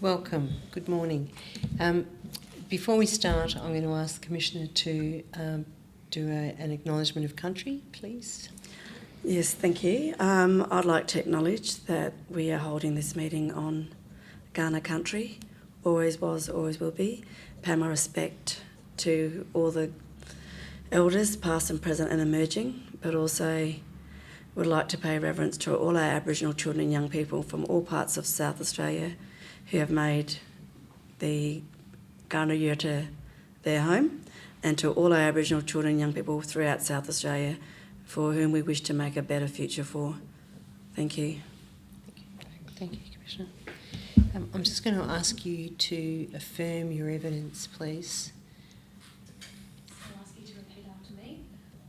Welcome. Good morning. Before we start, I'm going to ask the Commissioner to do an acknowledgement of country, please. Yes, thank you. I'd like to acknowledge that we are holding this meeting on Kaurna country, always was, always will be. Pay my respect to all the elders, past and present and emerging, but also would like to pay reverence to all our Aboriginal children and young people from all parts of South Australia who have made the Kaurna Yurta their home, and to all our Aboriginal children and young people throughout South Australia for whom we wish to make a better future for. Thank you. Thank you, Commissioner. I'm just going to ask you to affirm your evidence, please. I'll ask you to repeat after me.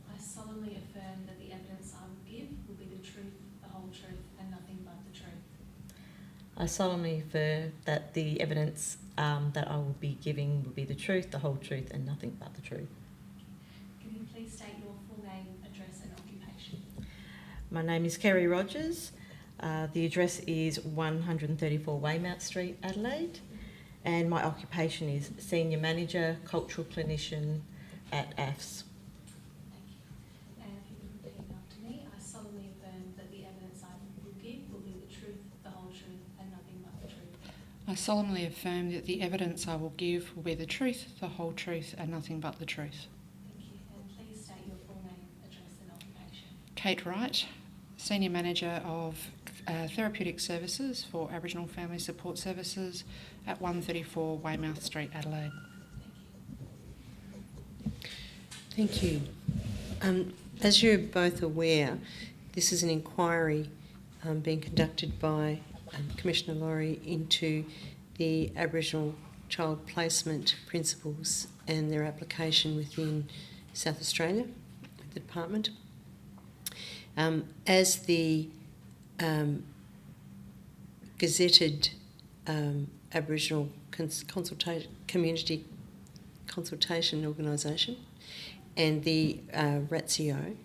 I solemnly affirm that the evidence I will give will be the truth, the whole truth, and nothing but the truth. I solemnly affirm that the evidence that I will be giving will be the truth, the whole truth, and nothing but the truth. Can you please state your full name, address, and occupation? My name is Kerry Rogers. The address is 134 Weymouth Street, Adelaide, and my occupation is Senior Manager, Cultural Clinician at AFS. Thank you. And if you could repeat after me, I solemnly affirm that the evidence I will give will be the truth, the whole truth, and nothing but the truth. I solemnly affirm that the evidence I will give will be the truth, the whole truth, and nothing but the truth. Thank you. And please state your full name, address, and occupation. Kate Wright, Senior Manager of Therapeutic Services for Aboriginal Family Support Services at 134 Weymouth Street, Adelaide. Thank you. Thank you. As you're both aware, this is an inquiry being conducted by Commissioner Laurie into the Aboriginal child placement principles and their application within South Australia, the Department. As the gazetted Aboriginal Community Consultation Organisation and the RATSIO,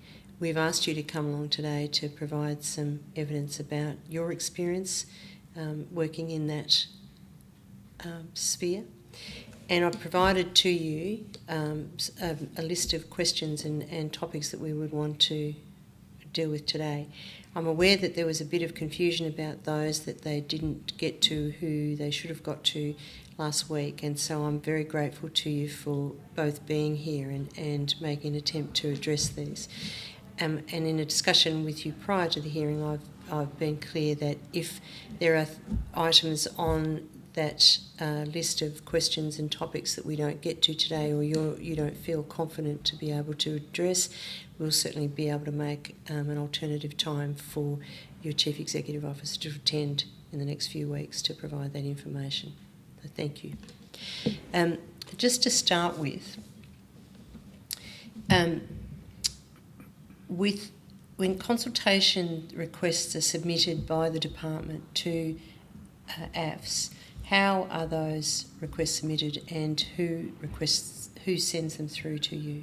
we've asked you to come along today to provide some evidence about your experience working in that sphere. And I've provided to you a list of questions and topics that we would want to deal with today. I'm aware that there was a bit of confusion about those that they didn't get to who they should have got to last week, and so I'm very grateful to you for both being here and making an attempt to address these. And in a discussion with you prior to the hearing, I've been clear that if there are items on that list of questions and topics that we don't get to today, or you don't feel confident to be able to address, we'll certainly be able to make an alternative time for your Chief Executive Officer to attend in the next few weeks to provide that information. So thank you. Just to start with, when consultation requests are submitted by the department to AFS, how are those requests submitted, and who sends them through to you?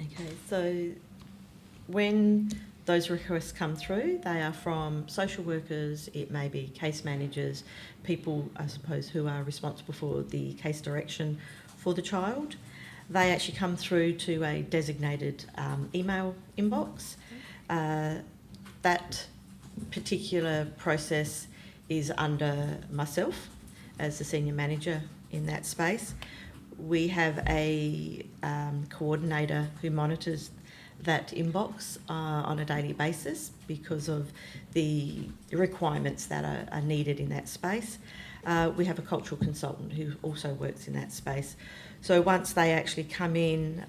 Okay, so when those requests come through, they are from social workers, it may be case managers, people, I suppose, who are responsible for the case direction for the child. They actually come through to a designated email inbox. That particular process is under myself as the senior manager in that space. We have a coordinator who monitors that inbox on a daily basis because of the requirements that are needed in that space. We have a cultural consultant who also works in that space. So once they actually come in,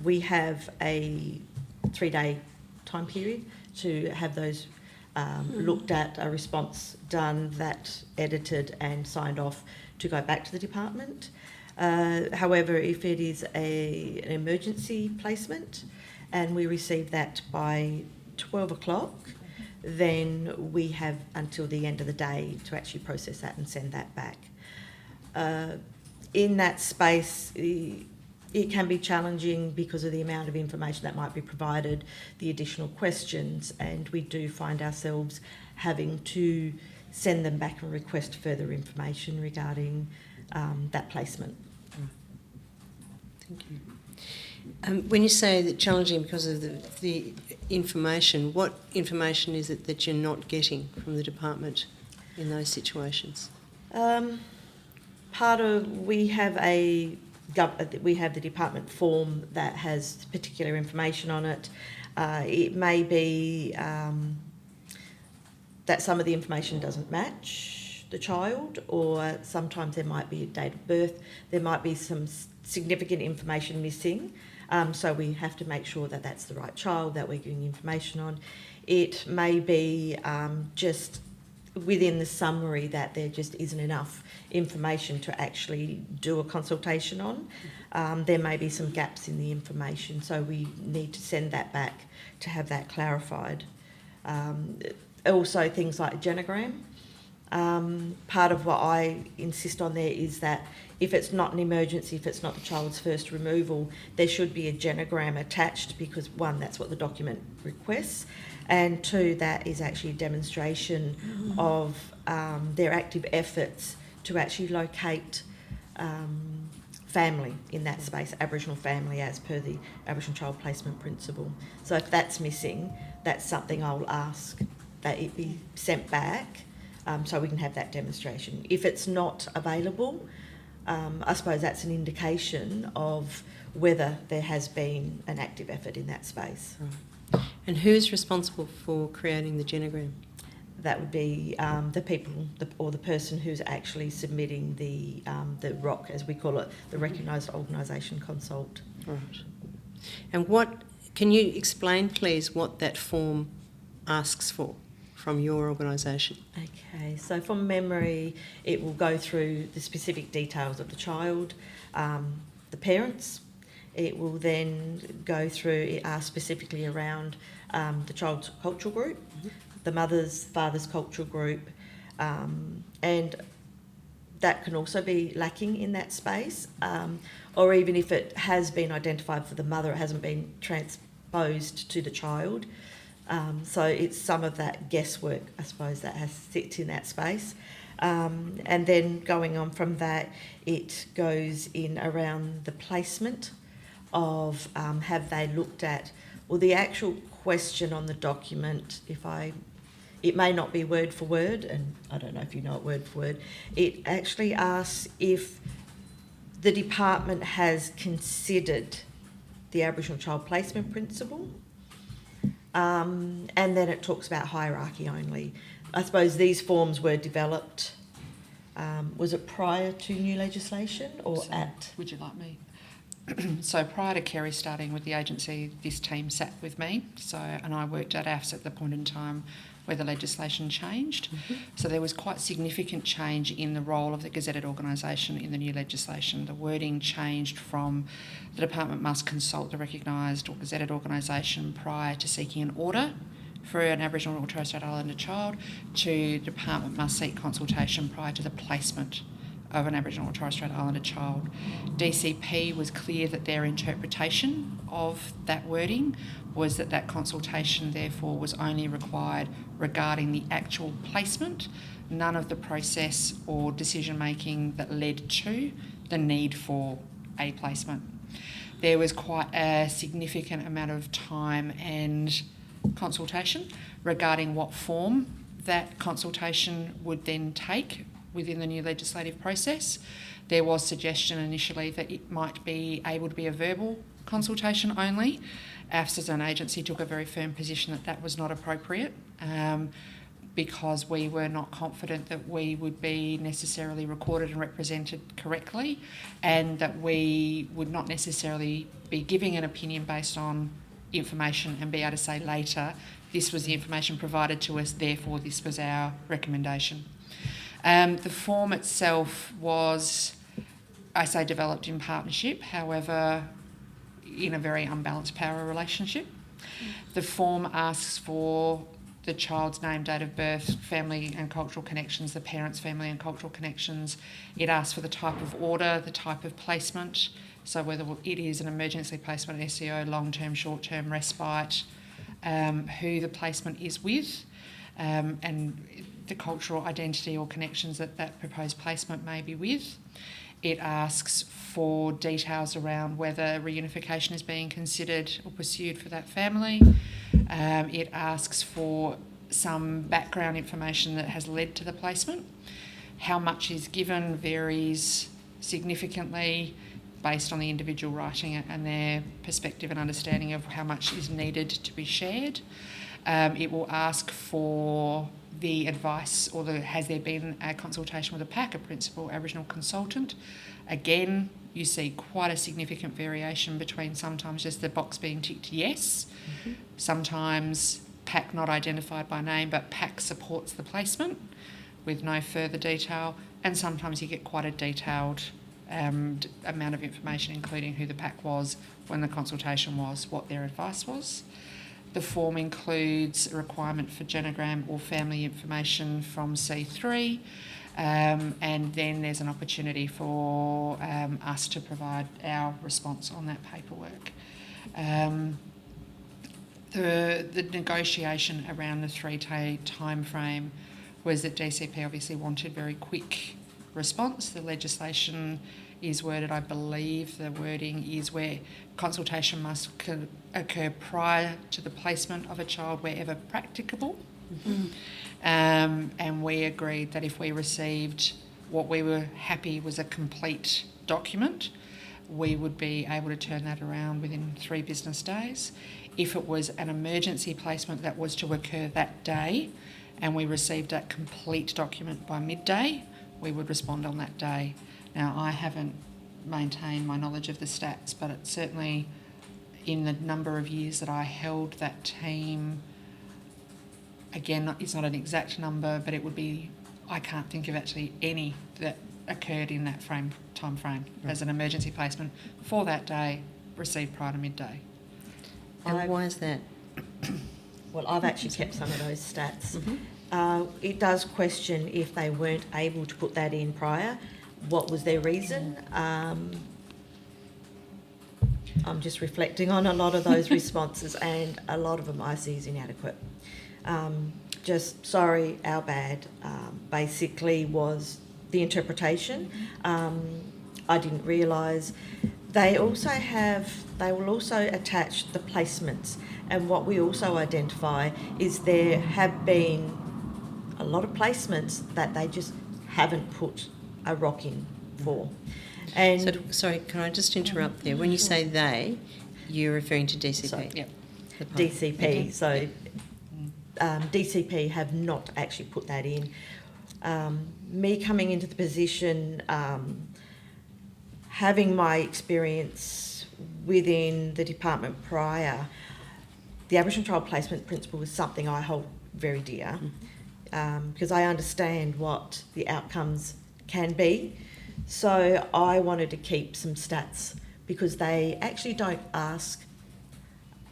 we have a 3-day time period to have those looked at, a response done, that edited and signed off to go back to the department. However, if it is an emergency placement and we receive that by 12 o'clock, then we have until the end of the day to actually process that and send that back. In that space, it can be challenging because of the amount of information that might be provided, the additional questions, and we do find ourselves having to send them back and request further information regarding that placement. Thank you. When you say that challenging because of the information, what information is it that you're not getting from the department in those situations? We have the department form that has particular information on it. It may be that some of the information doesn't match the child, or sometimes there might be a date of birth. There might be some significant information missing. So we have to make sure that that's the right child that we're giving information on. It may be just within the summary that there just isn't enough information to actually do a consultation on. There may be some gaps in the information, so we need to send that back to have that clarified. Also things like genogram. Part of what I insist on there is that if it's not an emergency, if it's not the child's first removal, there should be a genogram attached, because one, that's what the document requests, and two, that is actually a demonstration of their active efforts to actually locate family in that space, Aboriginal family, as per the Aboriginal Child Placement Principle. So if that's missing, that's something I'll ask that it be sent back so we can have that demonstration. If it's not available, I suppose that's an indication of whether there has been an active effort in that space. Right. And who's responsible for creating the genogram? That would be the people, or the person who's actually submitting the ROC, as we call it, the Recognised Organisation Consult. Right. And can you explain, please, what that form asks for from your organisation? Okay, so from memory, it will go through the specific details of the child, the parents. It will then go through, it asks specifically around the child's cultural group, the mother's, father's cultural group, and that can also be lacking in that space, or even if it has been identified for the mother, it hasn't been transposed to the child. So it's some of that guesswork, I suppose, that sits in that space. And then going on from that, it goes in around the placement of have they looked at, well, the actual question on the document, it may not be word for word, and I don't know if you know it word for word, it actually asks if the department has considered the Aboriginal Child Placement Principle, and then it talks about hierarchy only. I suppose these forms were developed, was it prior to new legislation or at? Would you like me? So prior to Kerry starting with the agency, this team sat with me. And I worked at AFS at the point in time where the legislation changed. So there was quite significant change in the role of the gazetted organisation in the new legislation. The wording changed from the department must consult the recognised or gazetted organisation prior to seeking an order for an Aboriginal or Torres Strait Islander child to the department must seek consultation prior to the placement of an Aboriginal or Torres Strait Islander child. DCP was clear that their interpretation of that wording was that consultation therefore was only required regarding the actual placement, none of the process or decision making that led to the need for a placement. There was quite a significant amount of time and consultation regarding what form that consultation would then take within the new legislative process. There was suggestion initially that it might be able to be a verbal consultation only. AFS as an agency took a very firm position that that was not appropriate because we were not confident that we would be necessarily recorded and represented correctly, and that we would not necessarily be giving an opinion based on information and be able to say later, this was the information provided to us, therefore this was our recommendation. The form itself was, I say, developed in partnership, however, in a very unbalanced power relationship. The form asks for the child's name, date of birth, family and cultural connections, the parents' family and cultural connections. It asks for the type of order, the type of placement, so whether it is an emergency placement, SEO, long-term, short-term, respite, who the placement is with. and the cultural identity or connections that that proposed placement may be with. It asks for details around whether reunification is being considered or pursued for that family. It asks for some background information that has led to the placement. How much is given varies significantly based on the individual writing it and their perspective and understanding of how much is needed to be shared. It will ask for the advice or has there been a consultation with a PAC, a principal Aboriginal consultant. Again, you see quite a significant variation between sometimes just the box being ticked yes, sometimes PAC not identified by name but PAC supports the placement with no further detail, and sometimes you get quite a detailed amount of information, including who the PAC was, when the consultation was, what their advice was. The form includes a requirement for genogram or family information from C3, and then there's an opportunity for us to provide our response on that paperwork. The negotiation around the 3-day time frame was that DCP obviously wanted very quick response. The legislation is worded, I believe the wording is where consultation must occur prior to the placement of a child wherever practicable. And we agreed that if we received what we were happy was a complete document, we would be able to turn that around within 3 business days. If it was an emergency placement that was to occur that day and we received that complete document by midday, we would respond on that day. Now, I haven't maintained my knowledge of the stats, but it's certainly in the number of years that I held that team, again, it's not an exact number, but it would be, I can't think of actually any that occurred in that time frame as an emergency placement for that day, received prior to midday. And why is that? Well, I've actually kept some of those stats. It does question if they weren't able to put that in prior, what was their reason? I'm just reflecting on a lot of those responses, and a lot of them I see as inadequate. Just sorry, our bad, basically was the interpretation. I didn't realise. They will also attach the placements, and what we also identify is there have been a lot of placements that they just haven't put a rock in for. And So, sorry, can I just interrupt there? When you say they, you're referring to DCP? So, Yep. DCP, so DCP have not actually put that in. Me coming into the position, having my experience within the department prior, the Aboriginal Child Placement Principle is something I hold very dear, because I understand what the outcomes can be. So I wanted to keep some stats, because they actually don't ask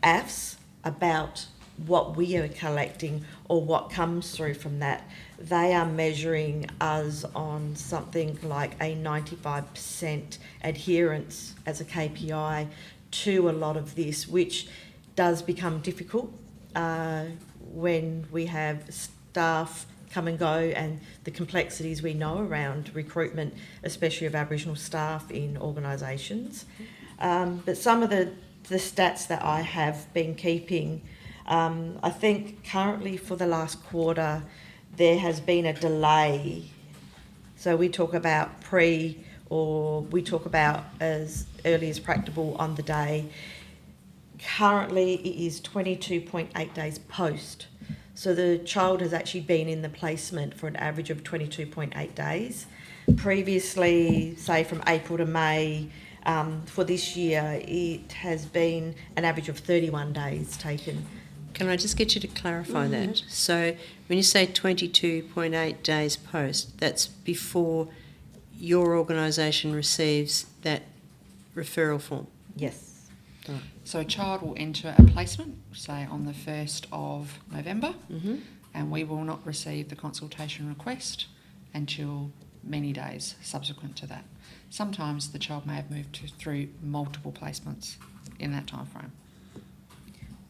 AFS about what we are collecting or what comes through from that. They are measuring us on something like a 95% adherence as a KPI to a lot of this, which does become difficult when we have staff come and go, and the complexities we know around recruitment, especially of Aboriginal staff in organisations. But some of the stats that I have been keeping, I think currently for the last quarter there has been a delay. So we talk about or we talk about as early as practicable on the day. Currently it is 22.8 days post. So the child has actually been in the placement for an average of 22.8 days. Previously, say from April to May, for this year, it has been an average of 31 days taken. Can I just get you to clarify that? So when you say 22.8 days post, that's before your organisation receives that referral form? Yes. Right. So a child will enter a placement, say on the 1st of November, and we will not receive the consultation request until many days subsequent to that. Sometimes the child may have moved through multiple placements in that time frame.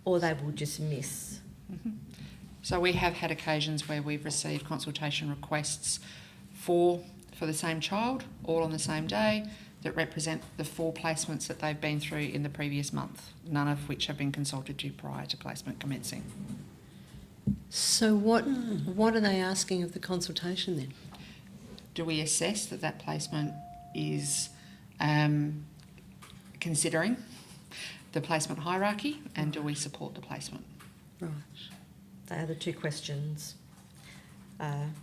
Or they will just miss. So we have had occasions where we've received consultation requests for the same child, all on the same day, that represent the 4 placements that they've been through in the previous month, none of which have been consulted to prior to placement commencing. So what are they asking of the consultation then? Do we assess that placement is considering the placement hierarchy, and do we support the placement? Right. They are the 2 questions.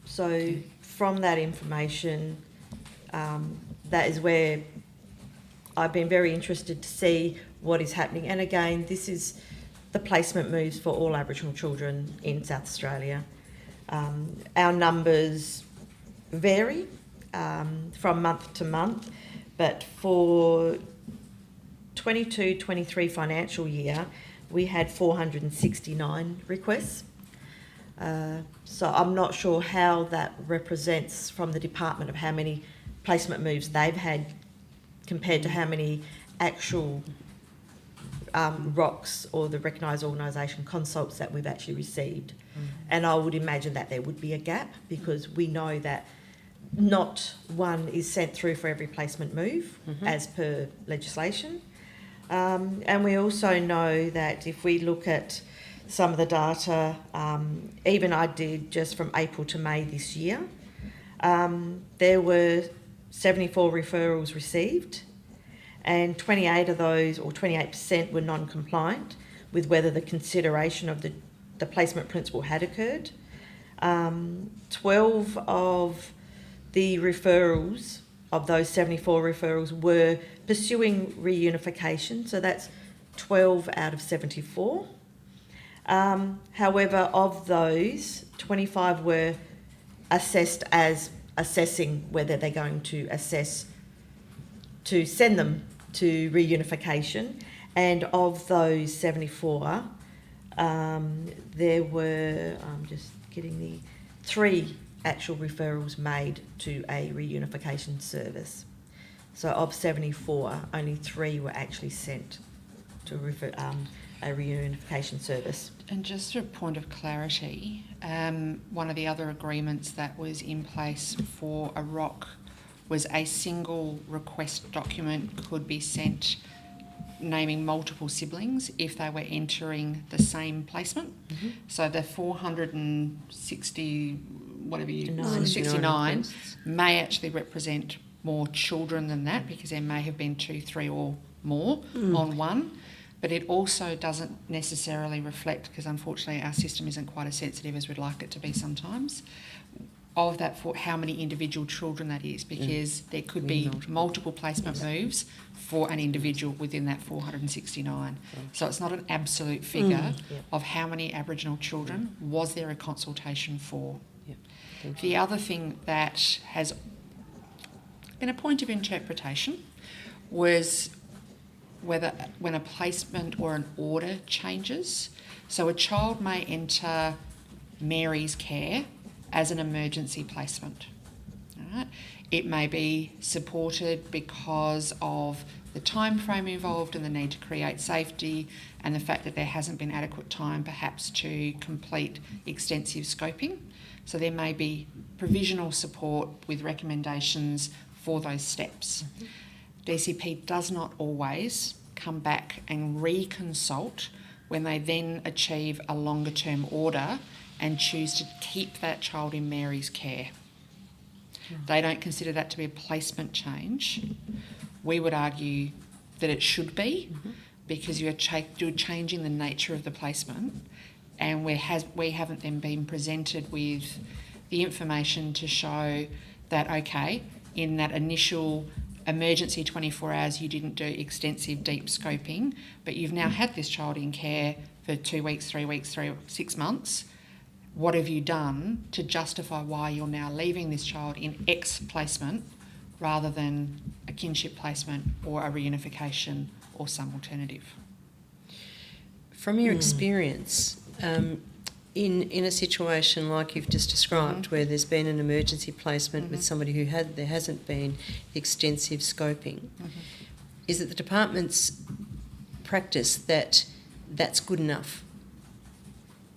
So from that information, that is where I've been very interested to see what is happening. And again, this is the placement moves for all Aboriginal children in South Australia. Our numbers vary from month to month, but for 22-23 financial year, we had 469 requests. So I'm not sure how that represents from the department of how many placement moves they've had compared to how many actual ROCs or the recognised organisation consults that we've actually received. And I would imagine that there would be a gap, because we know that not one is sent through for every placement move as per legislation. And we also know that if we look at some of the data, even I did just from April to May this year, there were 74 referrals received, and 28 of those, or 28%, were non-compliant with whether the consideration of the placement principle had occurred. 12 of the referrals, of those 74 referrals, were pursuing reunification, so that's 12 out of 74. However, of those, 25 were assessed as assessing whether they're going to assess to send them to reunification, and of those 74, there were, I'm just getting the 3 actual referrals made to a reunification service. So of 74, only 3 were actually sent to a reunification service. And just for a point of clarity, one of the other agreements that was in place for a ROC was a single request document could be sent naming multiple siblings if they were entering the same placement. So the 460, whatever you, 69 may actually represent more children than that, because there may have been 2, 3 or more on one. But it also doesn't necessarily reflect, because unfortunately our system isn't quite as sensitive as we'd like it to be sometimes, of that for how many individual children that is, because there could be multiple placement moves for an individual within that 469. So it's not an absolute figure of how many Aboriginal children was there a consultation for. The other thing that has been a point of interpretation was whether when a placement or an order changes. So a child may enter Mary's care as an emergency placement. All right? It may be supported because of the time frame involved and the need to create safety, and the fact that there hasn't been adequate time perhaps to complete extensive scoping. So there may be provisional support with recommendations for those steps. DCP does not always come back and reconsult when they then achieve a longer term order and choose to keep that child in Mary's care. They don't consider that to be a placement change. We would argue that it should be, because you're changing the nature of the placement, and we haven't then been presented with the information to show that, okay, in that initial emergency 24 hours you didn't do extensive deep scoping, but you've now had this child in care for 2 weeks, 3 weeks, 6 months. What have you done to justify why you're now leaving this child in X placement rather than a kinship placement or a reunification or some alternative? From your experience, in a situation like you've just described, where there's been an emergency placement with somebody who there hasn't been extensive scoping, is it the department's practice that that's good enough?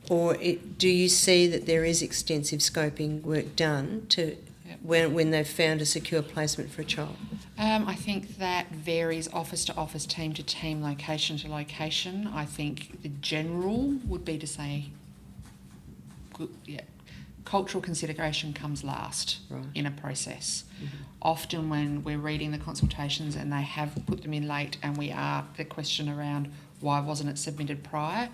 Or do you see that there is extensive scoping work done to when they've found a secure placement for a child? I think that varies office to office, team to team, location to location. I think the general would be to say, cultural consideration comes last in a process. Mm-hmm. Often when we're reading the consultations and they have put them in late and we ask the question around why wasn't it submitted prior,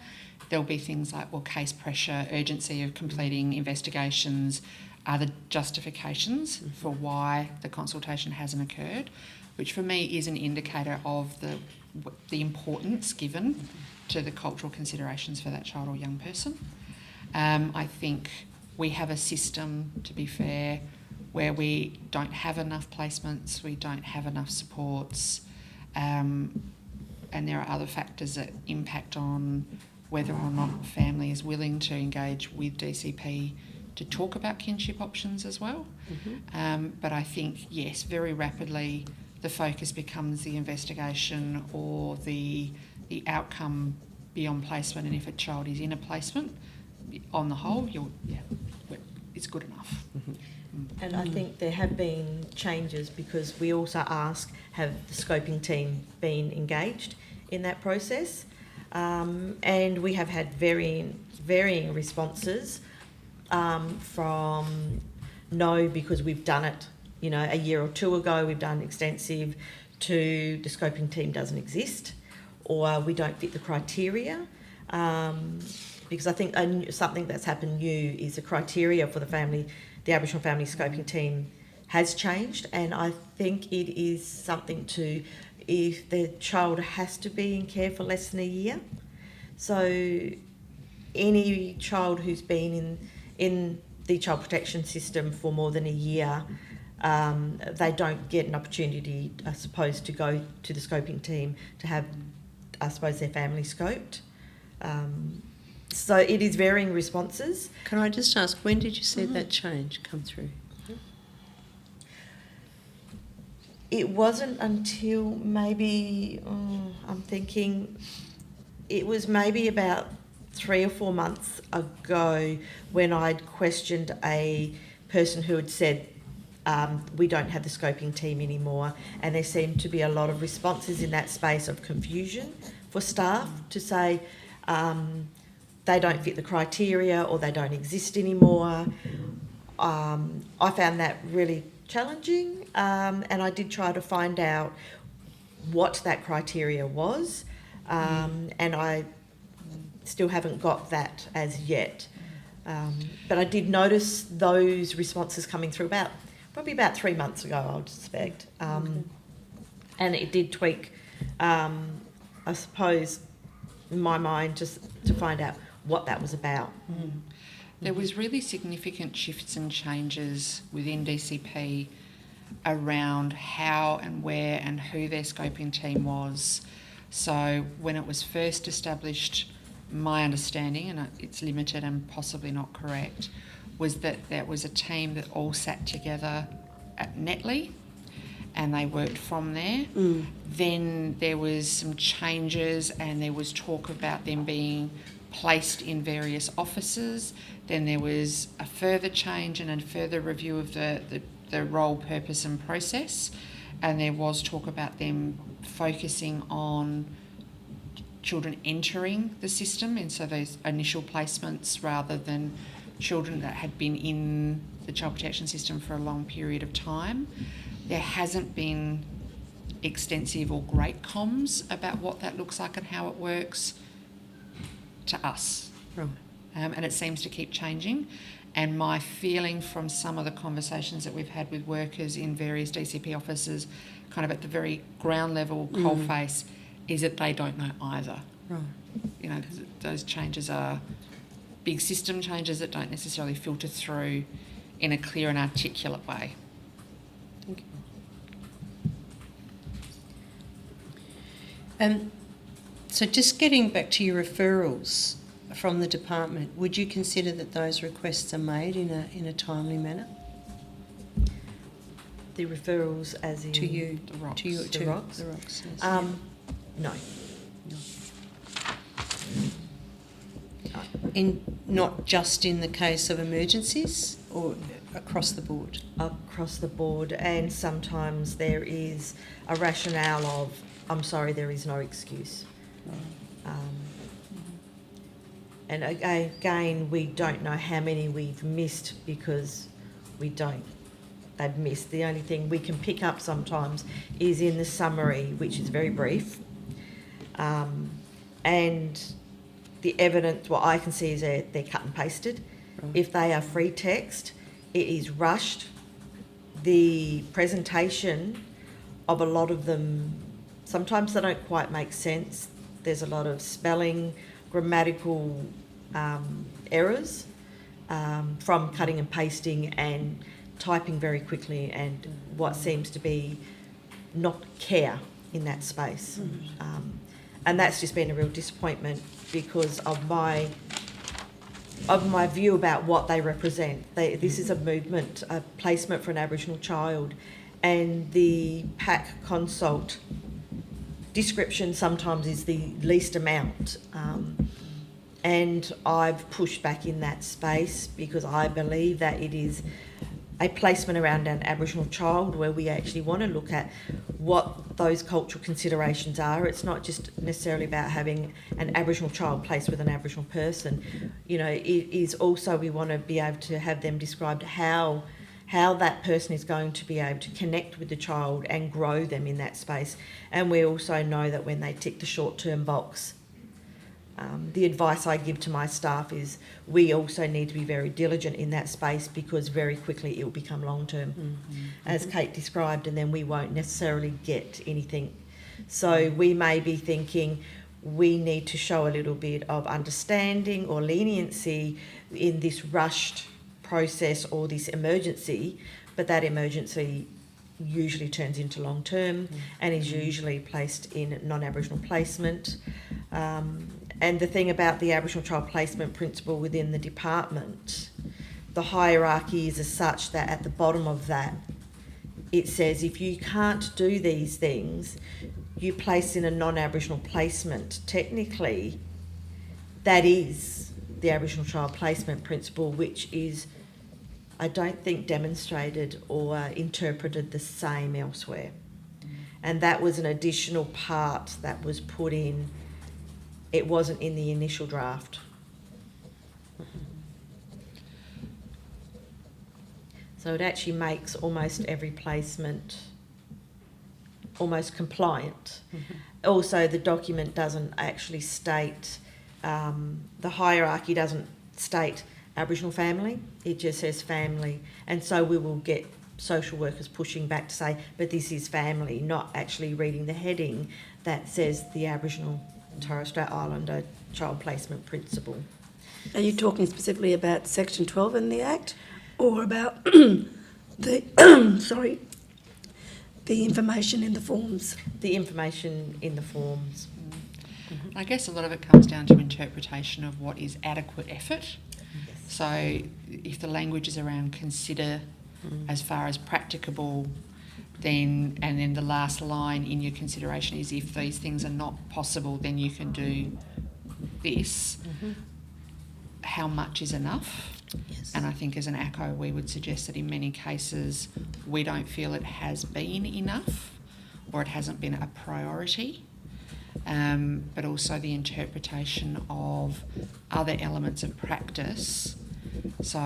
there'll be things like, well, case pressure, urgency of completing investigations, other justifications for why the consultation hasn't occurred, which for me is an indicator of the importance given to the cultural considerations for that child or young person. I think we have a system, to be fair, where we don't have enough placements, we don't have enough supports, and there are other factors that impact on whether or not family is willing to engage with DCP to talk about kinship options as well. Mm-hmm. But I think, yes, very rapidly the focus becomes the investigation or the outcome beyond placement, and if a child is in a placement, on the whole, it's good enough. Mm-hmm. And I think there have been changes because we also ask, have the scoping team been engaged in that process? And we have had varying responses from no, because we've done it, a year or two ago, we've done extensive, to the scoping team doesn't exist, or we don't fit the criteria. Because I think something that's happened new is the criteria for the Aboriginal Family Scoping Team has changed, and I think it is something if the child has to be in care for less than a year. So any child who's been in the child protection system for more than a year, they don't get an opportunity, I suppose, to go to the scoping team to have, I suppose, their family scoped. So it is varying responses. Can I just ask, when did you see that change come through? It wasn't until maybe, I'm thinking, it was maybe about 3 or 4 months ago when I'd questioned a person who had said, we don't have the scoping team anymore, and there seemed to be a lot of responses in that space of confusion for staff to say they don't fit the criteria or they don't exist anymore. I found that really challenging, and I did try to find out what that criteria was, and I still haven't got that as yet. But I did notice those responses coming through probably about 3 months ago, I would suspect. And it did tweak, I suppose, in my mind, just to find out what that was about. There was really significant shifts and changes within DCP around how and where and who their scoping team was. So when it was first established, my understanding, and it's limited and possibly not correct, was that there was a team that all sat together at Netley and they worked from there. Then there was some changes and there was talk about them being placed in various offices. Then there was a further change and a further review of the role, purpose and process, and there was talk about them focusing on children entering the system, and so those initial placements rather than children that had been in the child protection system for a long period of time. There hasn't been extensive or great comms about what that looks like and how it works to us. Right. And it seems to keep changing. And my feeling from some of the conversations that we've had with workers in various DCP offices, kind of at the very ground level, coalface, is that they don't know either. Right. Those changes are big system changes that don't necessarily filter through in a clear and articulate way. Thank you. So just getting back to your referrals from the department, would you consider that those requests are made in a timely manner? The referrals as in... To you? The rocks. To you, The rocks? The rocks, yes. No. No. not just in the case of emergencies, or across the board? Across the board, and sometimes there is a rationale of, I'm sorry, there is no excuse. And again, we don't know how many we've missed because they've missed. The only thing we can pick up sometimes is in the summary, which is very brief. And the evidence, what I can see is they're cut and pasted. Right. If they are free text, it is rushed. The presentation of a lot of them, sometimes they don't quite make sense. There's a lot of spelling, grammatical errors from cutting and pasting and typing very quickly, and what seems to be not care in that space. And that's just been a real disappointment because of my view about what they represent. This is a movement, a placement for an Aboriginal child, and the PAC consult description sometimes is the least amount. And I've pushed back in that space because I believe that it is a placement around an Aboriginal child where we actually want to look at what those cultural considerations are. It's not just necessarily about having an Aboriginal child placed with an Aboriginal person. You know, it is also, we want to be able to have them described how that person is going to be able to connect with the child and grow them in that space. And we also know that when they tick the short-term box, the advice I give to my staff is we also need to be very diligent in that space because very quickly it will become long-term, as Kate described, and then we won't necessarily get anything. So we may be thinking we need to show a little bit of understanding or leniency in this rushed process or this emergency, but that emergency usually turns into long-term and is usually placed in non-Aboriginal placement. And the thing about the Aboriginal child placement principle within the department, the hierarchy is as such that at the bottom of that, it says if you can't do these things, you place in a non-Aboriginal placement. Technically, that is the Aboriginal child placement principle, which is, I don't think, demonstrated or interpreted the same elsewhere. And that was an additional part that was put in. It wasn't in the initial draft. So it actually makes almost every placement almost compliant. Also, the document doesn't actually state, the hierarchy doesn't state Aboriginal family, it just says family. And so we will get social workers pushing back to say, but this is family, not actually reading the heading that says the Aboriginal Torres Strait Islander child placement principle. Are you talking specifically about Section 12 in the Act, or about the information in the forms? The information in the forms. I guess a lot of it comes down to interpretation of what is adequate effort. Yes. So if the language is around consider as far as practicable, then the last line in your consideration is if these things are not possible, then you can do this. How much is enough? Yes. And I think as an ACO we would suggest that in many cases we don't feel it has been enough or it hasn't been a priority, but also the interpretation of other elements of practice. So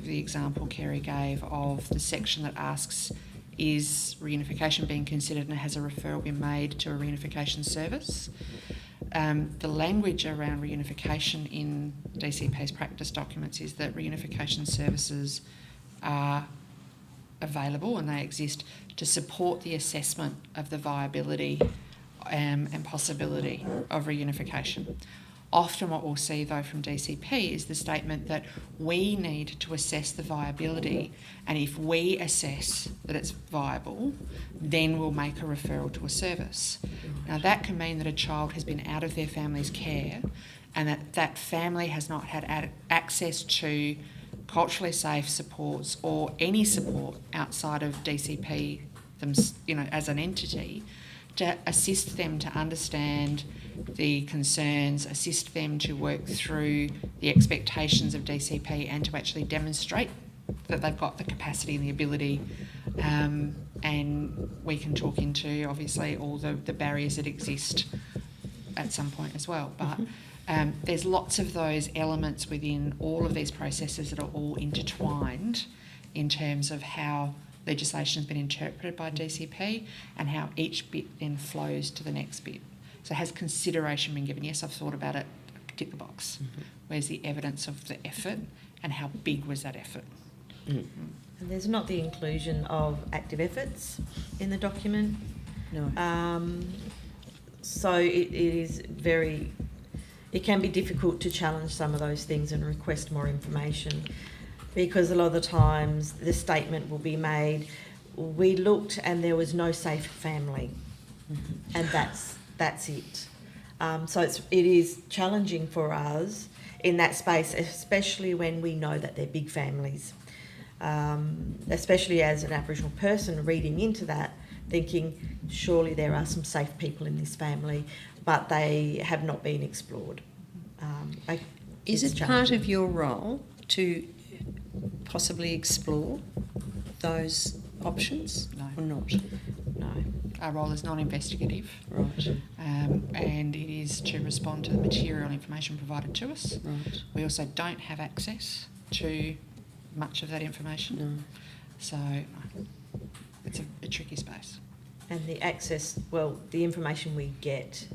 the example Kerry gave of the section that asks, is reunification being considered, and has a referral been made to a reunification service? The language around reunification in DCP's practice documents is that reunification services are available and they exist to support the assessment of the viability and possibility of reunification. Often what we'll see though from DCP is the statement that we need to assess the viability, and if we assess that it's viable, then we'll make a referral to a service. Now that can mean that a child has been out of their family's care and that family has not had access to culturally safe supports or any support outside of DCP as an entity to assist them to understand the concerns, assist them to work through the expectations of DCP and to actually demonstrate that they've got the capacity and the ability. And we can talk into, obviously, all the barriers that exist at some point as well. But there's lots of those elements within all of these processes that are all intertwined in terms of how legislation has been interpreted by DCP and how each bit then flows to the next bit. So has consideration been given? Yes, I've thought about it, tick the box. Where's the evidence of the effort and how big was that effort? And there's not the inclusion of active efforts in the document. No. So it is very, it can be difficult to challenge some of those things and request more information, because a lot of the times the statement will be made, we looked and there was no safe family, and that's it. So it is challenging for us in that space, especially when we know that they're big families. Especially as an Aboriginal person reading into that, thinking surely there are some safe people in this family, but they have not been explored. Is it part of your role to possibly explore those options or not? No. Our role is non-investigative, Right. and it is to respond to the material information provided to us. Right. We also don't have access to much of that information. No. So it's a tricky space. And the access, well, the information we get,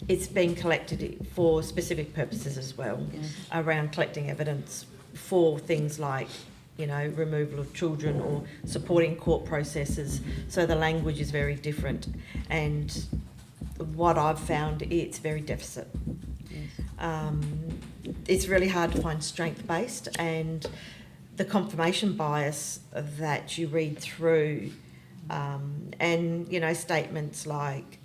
it's been collected for specific purposes as well, around collecting evidence for things like, you know, removal of children or supporting court processes. So the language is very different. And what I've found, it's very deficit. Yes. It's really hard to find strength-based, and the confirmation bias that you read through, and, you know, statements like,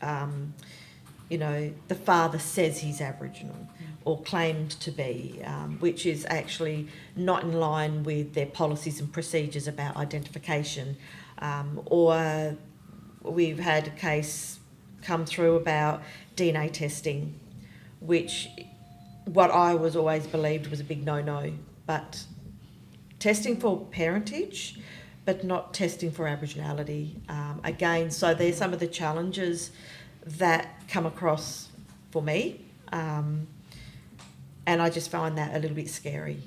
you know, the father says he's Aboriginal or claimed to be, which is actually not in line with their policies and procedures about identification. Or we've had a case come through about DNA testing, which what I was always believed was a big no-no, but testing for parentage, but not testing for Aboriginality. Again, so there's some of the challenges that come across for me, and I just find that a little bit scary.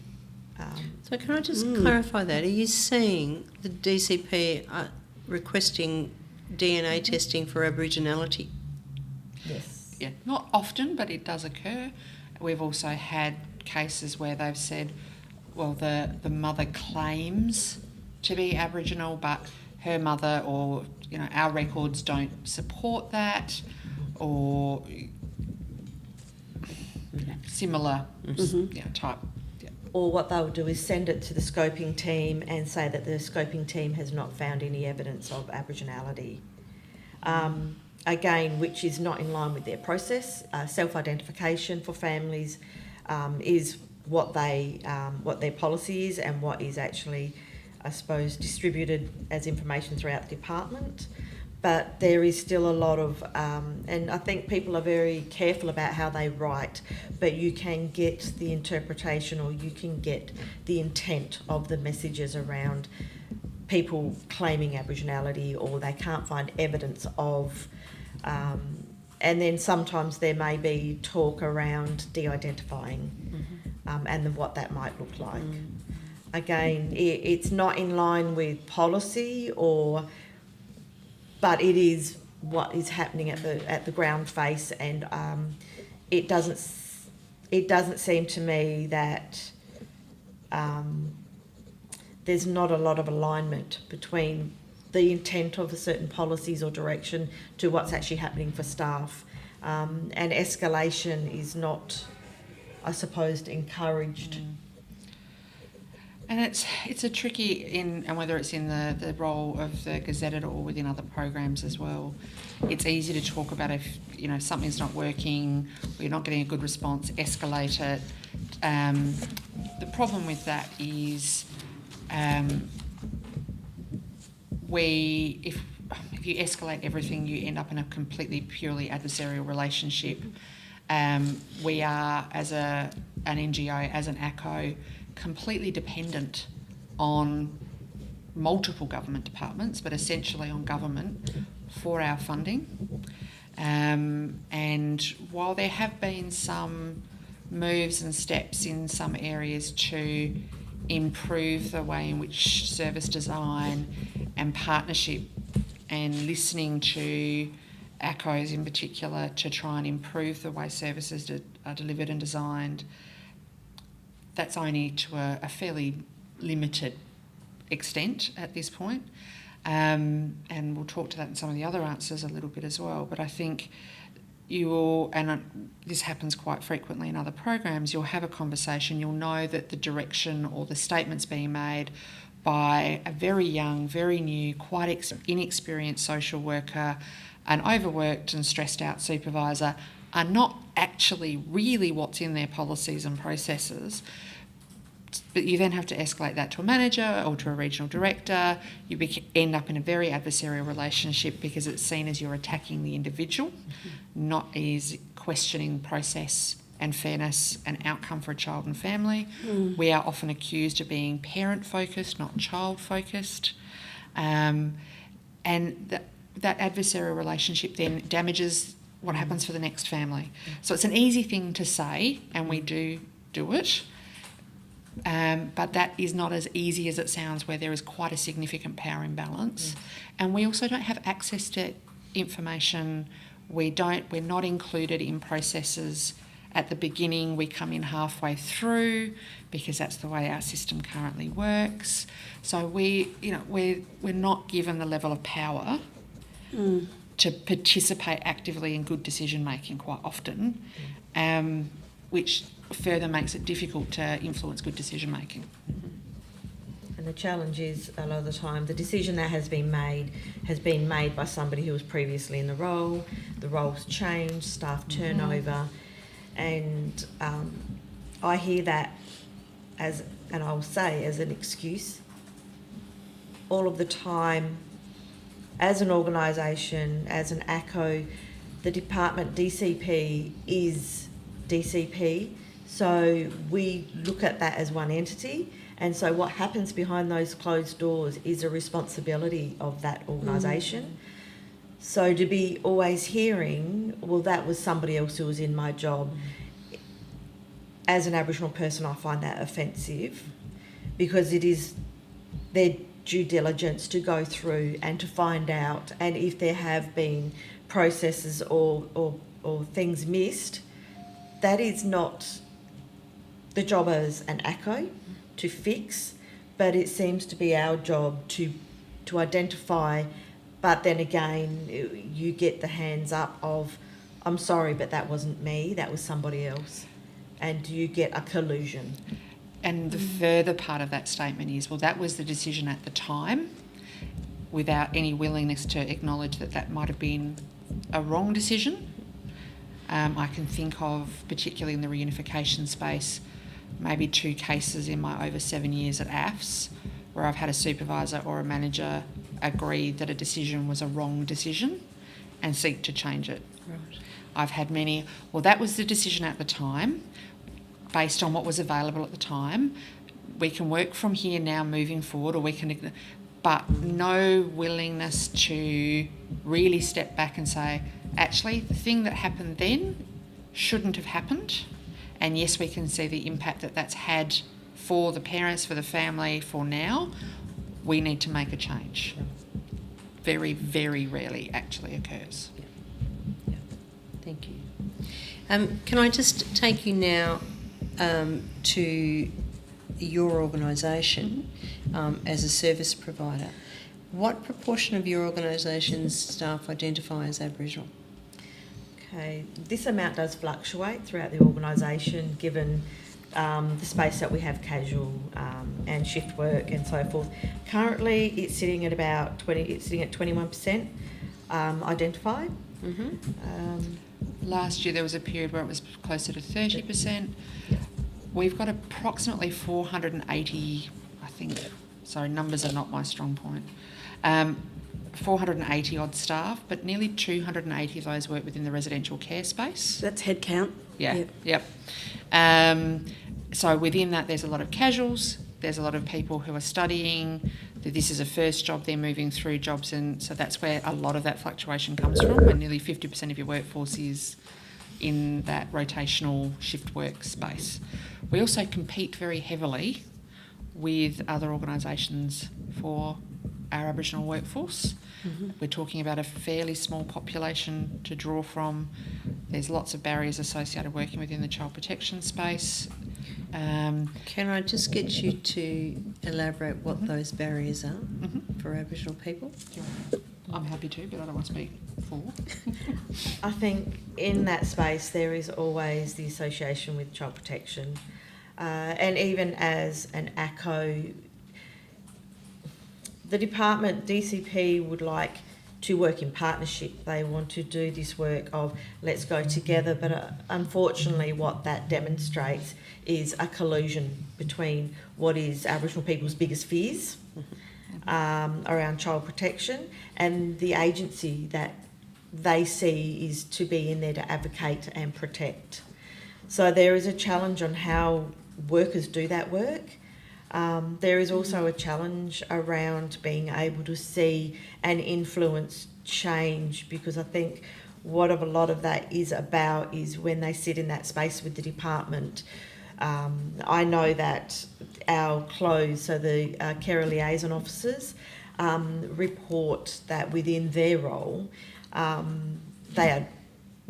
So can I just clarify that? Are you saying the DCP are requesting DNA testing for Aboriginality? Yes. Yeah, not often, but it does occur. We've also had cases where they've said, well, the mother claims to be Aboriginal, but her mother or, you know, our records don't support that, or similar type. Yeah. Or what they'll do is send it to the scoping team and say that the scoping team has not found any evidence of Aboriginality. Again, which is not in line with their process. Self-identification for families is what their policy is and what is actually, I suppose, distributed as information throughout the department. But there is still a lot of, and I think people are very careful about how they write, but you can get the interpretation or you can get the intent of the messages around people claiming Aboriginality, or they can't find evidence of, and then sometimes there may be talk around de-identifying and then what that might look like. Again, it's not in line with policy, but it is what is happening at the ground face, and it doesn't seem to me that there's not a lot of alignment between the intent of a certain policies or direction to what's actually happening for staff, and escalation is not, I suppose, encouraged. And it's a tricky and whether it's in the role of the gazetted or within other programs as well. It's easy to talk about if, you know, something's not working, we're not getting a good response, escalate it. The problem with that is if you escalate everything, you end up in a completely purely adversarial relationship. We are, as an NGO, as an ACO, completely dependent on multiple government departments, but essentially on government for our funding. And while there have been some moves and steps in some areas to improve the way in which service design and partnership and listening to ACOs in particular to try and improve the way services are delivered and designed, that's only to a fairly limited extent at this point. And we'll talk to that in some of the other answers a little bit as well. But I think you will, and this happens quite frequently in other programs, you'll have a conversation, you'll know that the direction or the statements being made by a very young, very new, quite inexperienced social worker, an overworked and stressed out supervisor are not actually really what's in their policies and processes. But you then have to escalate that to a manager or to a regional director. You end up in a very adversarial relationship because it's seen as you're attacking the individual, not as questioning process and fairness and outcome for a child and family. We are often accused of being parent-focused, not child-focused. And that adversarial relationship then damages what happens for the next family. So it's an easy thing to say, and we do it. But that is not as easy as it sounds, where there is quite a significant power imbalance. And we also don't have access to information. We're not included in processes at the beginning. We come in halfway through because that's the way our system currently works. So we're not given the level of power to participate actively in good decision making quite often, which further makes it difficult to influence good decision making. And the challenge is, a lot of the time, the decision that has been made by somebody who was previously in the role's changed, staff turnover, and I hear that and I'll say as an excuse all of the time. As an organisation, as an ACO, the department DCP is DCP, so we look at that as one entity, and so what happens behind those closed doors is a responsibility of that organisation. So to be always hearing, well, that was somebody else who was in my job, as an Aboriginal person, I find that offensive, because it is their due diligence to go through and to find out, and if there have been processes or things missed, that is not the job as an ACO to fix, but it seems to be our job to identify. But then again, you get the hands up of, I'm sorry, but that wasn't me, that was somebody else, and you get a collusion. And the further part of that statement is, well, that was the decision at the time, without any willingness to acknowledge that that might have been a wrong decision. I can think of, particularly in the reunification space, maybe 2 cases in my over 7 years at AFS where I've had a supervisor or a manager agree that a decision was a wrong decision and seek to change it. Right. I've had many, well, that was the decision at the time, based on what was available at the time. We can work from here now moving forward, or we can, but no willingness to really step back and say, actually, the thing that happened then shouldn't have happened. And yes, we can see the impact that that's had for the parents, for the family, for now. We need to make a change. Very, very rarely actually occurs. Yeah. Thank you. Can I just take you now to your organisation as a service provider? What proportion of your organisation's staff identify as Aboriginal? Okay, this amount does fluctuate throughout the organisation, given the space that we have, casual and shift work and so forth. Currently, it's sitting at about 21% identified. Last year there was a period where it was closer to 30%. We've got approximately 480, I think, so numbers are not my strong point. 480 odd staff, but nearly 280 of those work within the residential care space. That's head count. Yeah, yep. So within that, there's a lot of casuals, there's a lot of people who are studying, that this is a first job, they're moving through jobs, and so that's where a lot of that fluctuation comes from, and nearly 50% of your workforce is in that rotational shift work space. We also compete very heavily with other organisations for our Aboriginal workforce. Mm-hmm. We're talking about a fairly small population to draw from. There's lots of barriers associated working within the child protection space. Can I just get you to elaborate what Mm-hmm. those barriers are Mhm. for Aboriginal people? I'm happy to, but I don't want to speak for. I think in that space there is always the association with child protection, and even as an ACO, the department, DCP, would like to work in partnership. They want to do this work of let's go together, but unfortunately what that demonstrates is a collusion between what is Aboriginal people's biggest fears around child protection and the agency that they see is to be in there to advocate and protect. So there is a challenge on how workers do that work. There is also a challenge around being able to see and influence change, because I think what a lot of that is about is when they sit in that space with the department. I know that our CLOs, so the Kerry liaison officers, report that within their role, they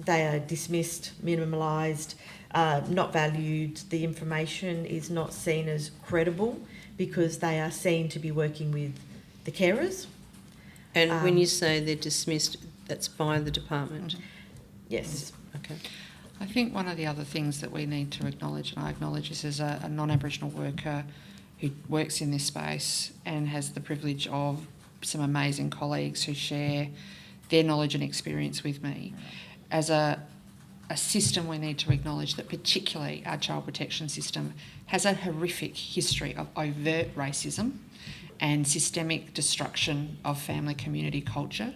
are dismissed, minimalised, not valued. The information is not seen as credible because they are seen to be working with the carers. And when you say they're dismissed, that's by the department? Yes. Okay. I think one of the other things that we need to acknowledge, and I acknowledge this as a non-Aboriginal worker who works in this space and has the privilege of some amazing colleagues who share their knowledge and experience with me. As a system, we need to acknowledge that particularly our child protection system has a horrific history of overt racism and systemic destruction of family community culture.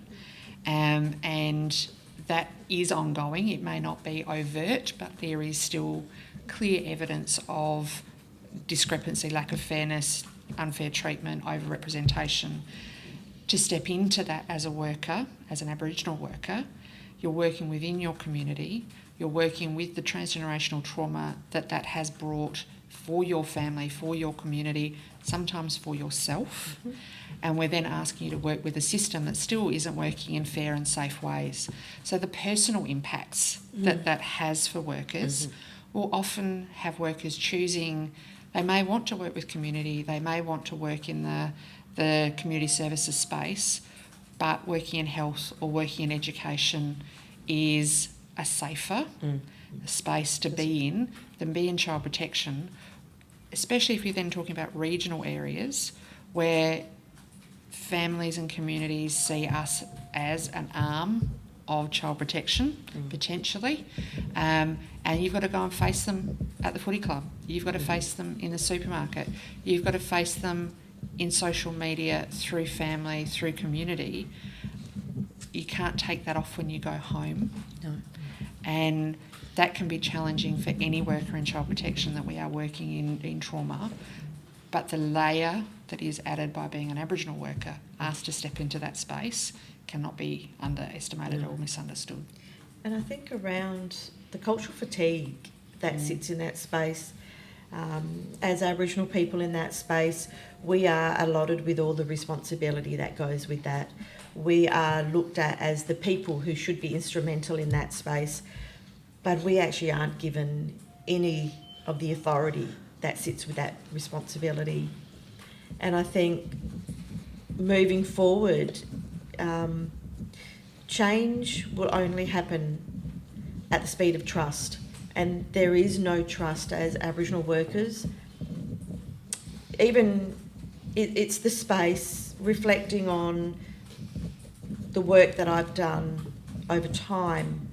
And that is ongoing. It may not be overt, but there is still clear evidence of discrepancy, lack of fairness, unfair treatment, overrepresentation. To step into that as a worker, as an Aboriginal worker, you're working within your community, you're working with the transgenerational trauma that has brought for your family, for your community, sometimes for yourself. Mm-hmm. And we're then asking you to work with a system that still isn't working in fair and safe ways. So the personal impacts that has for workers will often have workers choosing, they may want to work with community, they may want to work in the community services space, but working in health or working in education is a safer space to be in than be in child protection, especially if you're then talking about regional areas where families and communities see us as an arm of child protection, potentially, and you've got to go and face them at the footy club, you've got to face them in the supermarket, you've got to face them in social media, through family, through community. You can't take that off when you go home. No. And that can be challenging for any worker in child protection that we are working in trauma. But the layer that is added by being an Aboriginal worker asked to step into that space cannot be underestimated or misunderstood. And I think around the cultural fatigue that sits in that space, as Aboriginal people in that space, we are allotted with all the responsibility that goes with that. We are looked at as the people who should be instrumental in that space, but we actually aren't given any of the authority that sits with that responsibility. And I think moving forward, change will only happen at the speed of trust. And there is no trust as Aboriginal workers. Even it's the space reflecting on the work that I've done over time.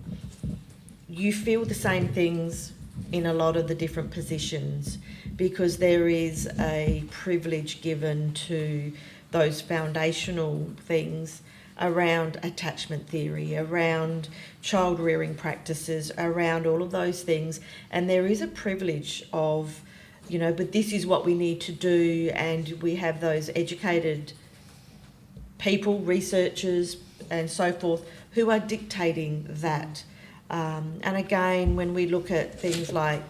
You feel the same things in a lot of the different positions. because there is a privilege given to those foundational things around attachment theory, around child rearing practices, around all of those things. And there is a privilege of, you know, but this is what we need to do, and we have those educated people, researchers and so forth, who are dictating that. And again, when we look at things like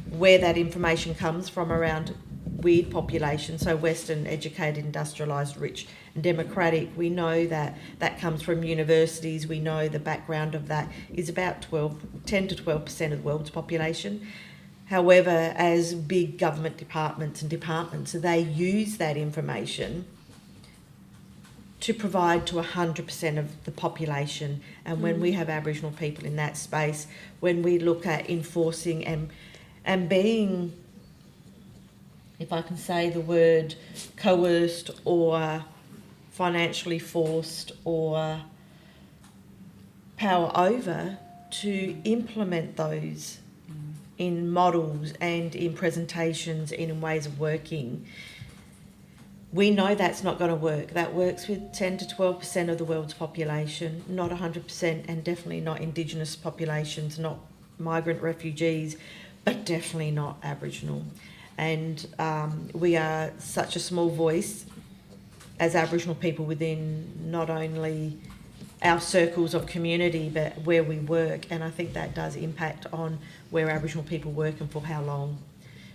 where that information comes from around weird populations, so Western, educated, industrialised, rich and democratic, we know that that comes from universities. We know the background of that is about 10 to 12% of the world's population. However, as big government departments, they use that information to provide to 100% of the population. And when we have Aboriginal people in that space, when we look at enforcing and being, if I can say the word, coerced or financially forced or power over to implement those in models and in presentations and in ways of working, we know that's not going to work. That works with 10 to 12% of the world's population, not 100%, and definitely not Indigenous populations, not migrant refugees, but definitely not Aboriginal. And we are such a small voice as Aboriginal people within not only our circles of community, but where we work. And I think that does impact on where Aboriginal people work and for how long.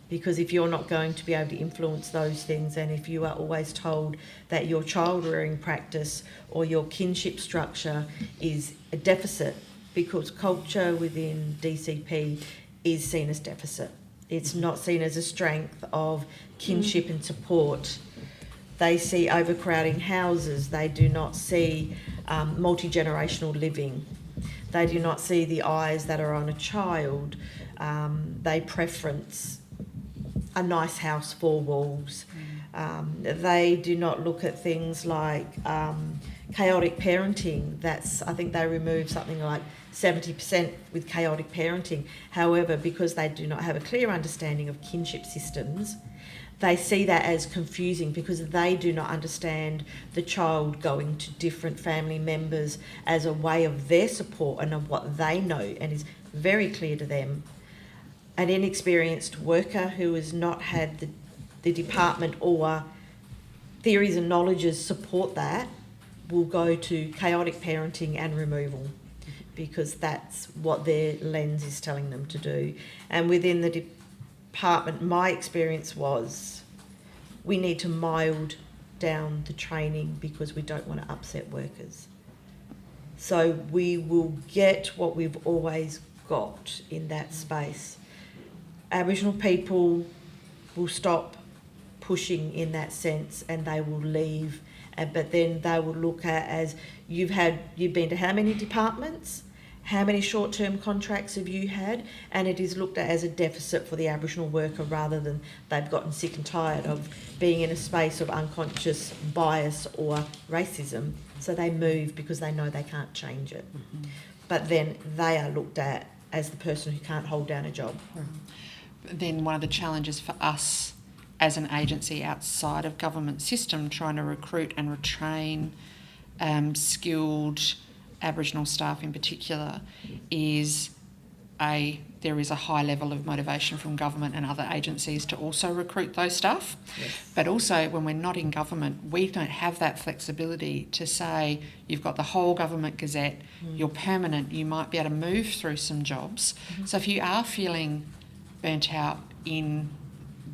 Because if you're not going to be able to influence those things, and if you are always told that your child rearing practice or your kinship structure is a deficit, because culture within DCP is seen as deficit. It's not seen as a strength of kinship and support. They see overcrowding houses. They do not see multi-generational living. They do not see the eyes that are on a child. They preference a nice house, 4 walls. They do not look at things like chaotic parenting. I think they remove something like 70% with chaotic parenting. However, because they do not have a clear understanding of kinship systems, they see that as confusing because they do not understand the child going to different family members as a way of their support and of what they know and is very clear to them. An inexperienced worker who has not had the department or theories and knowledges support that will go to chaotic parenting and removal because that's what their lens is telling them to do. And within the department, my experience was we need to mild down the training because we don't want to upset workers. So we will get what we've always got in that space. Aboriginal people will stop pushing in that sense and they will leave, but then they will look at as you've been to how many departments, how many short-term contracts have you had, and it is looked at as a deficit for the Aboriginal worker rather than they've gotten sick and tired of being in a space of unconscious bias or racism, so they move because they know they can't change it. But then they are looked at as the person who can't hold down a job. Then one of the challenges for us as an agency outside of government system trying to recruit and retrain skilled Aboriginal staff in particular is there is a high level of motivation from government and other agencies to also recruit those staff. Yes. But also when we're not in government, we don't have that flexibility to say you've got the whole government gazette, you're permanent, you might be able to move through some jobs. So if you are feeling burnt out in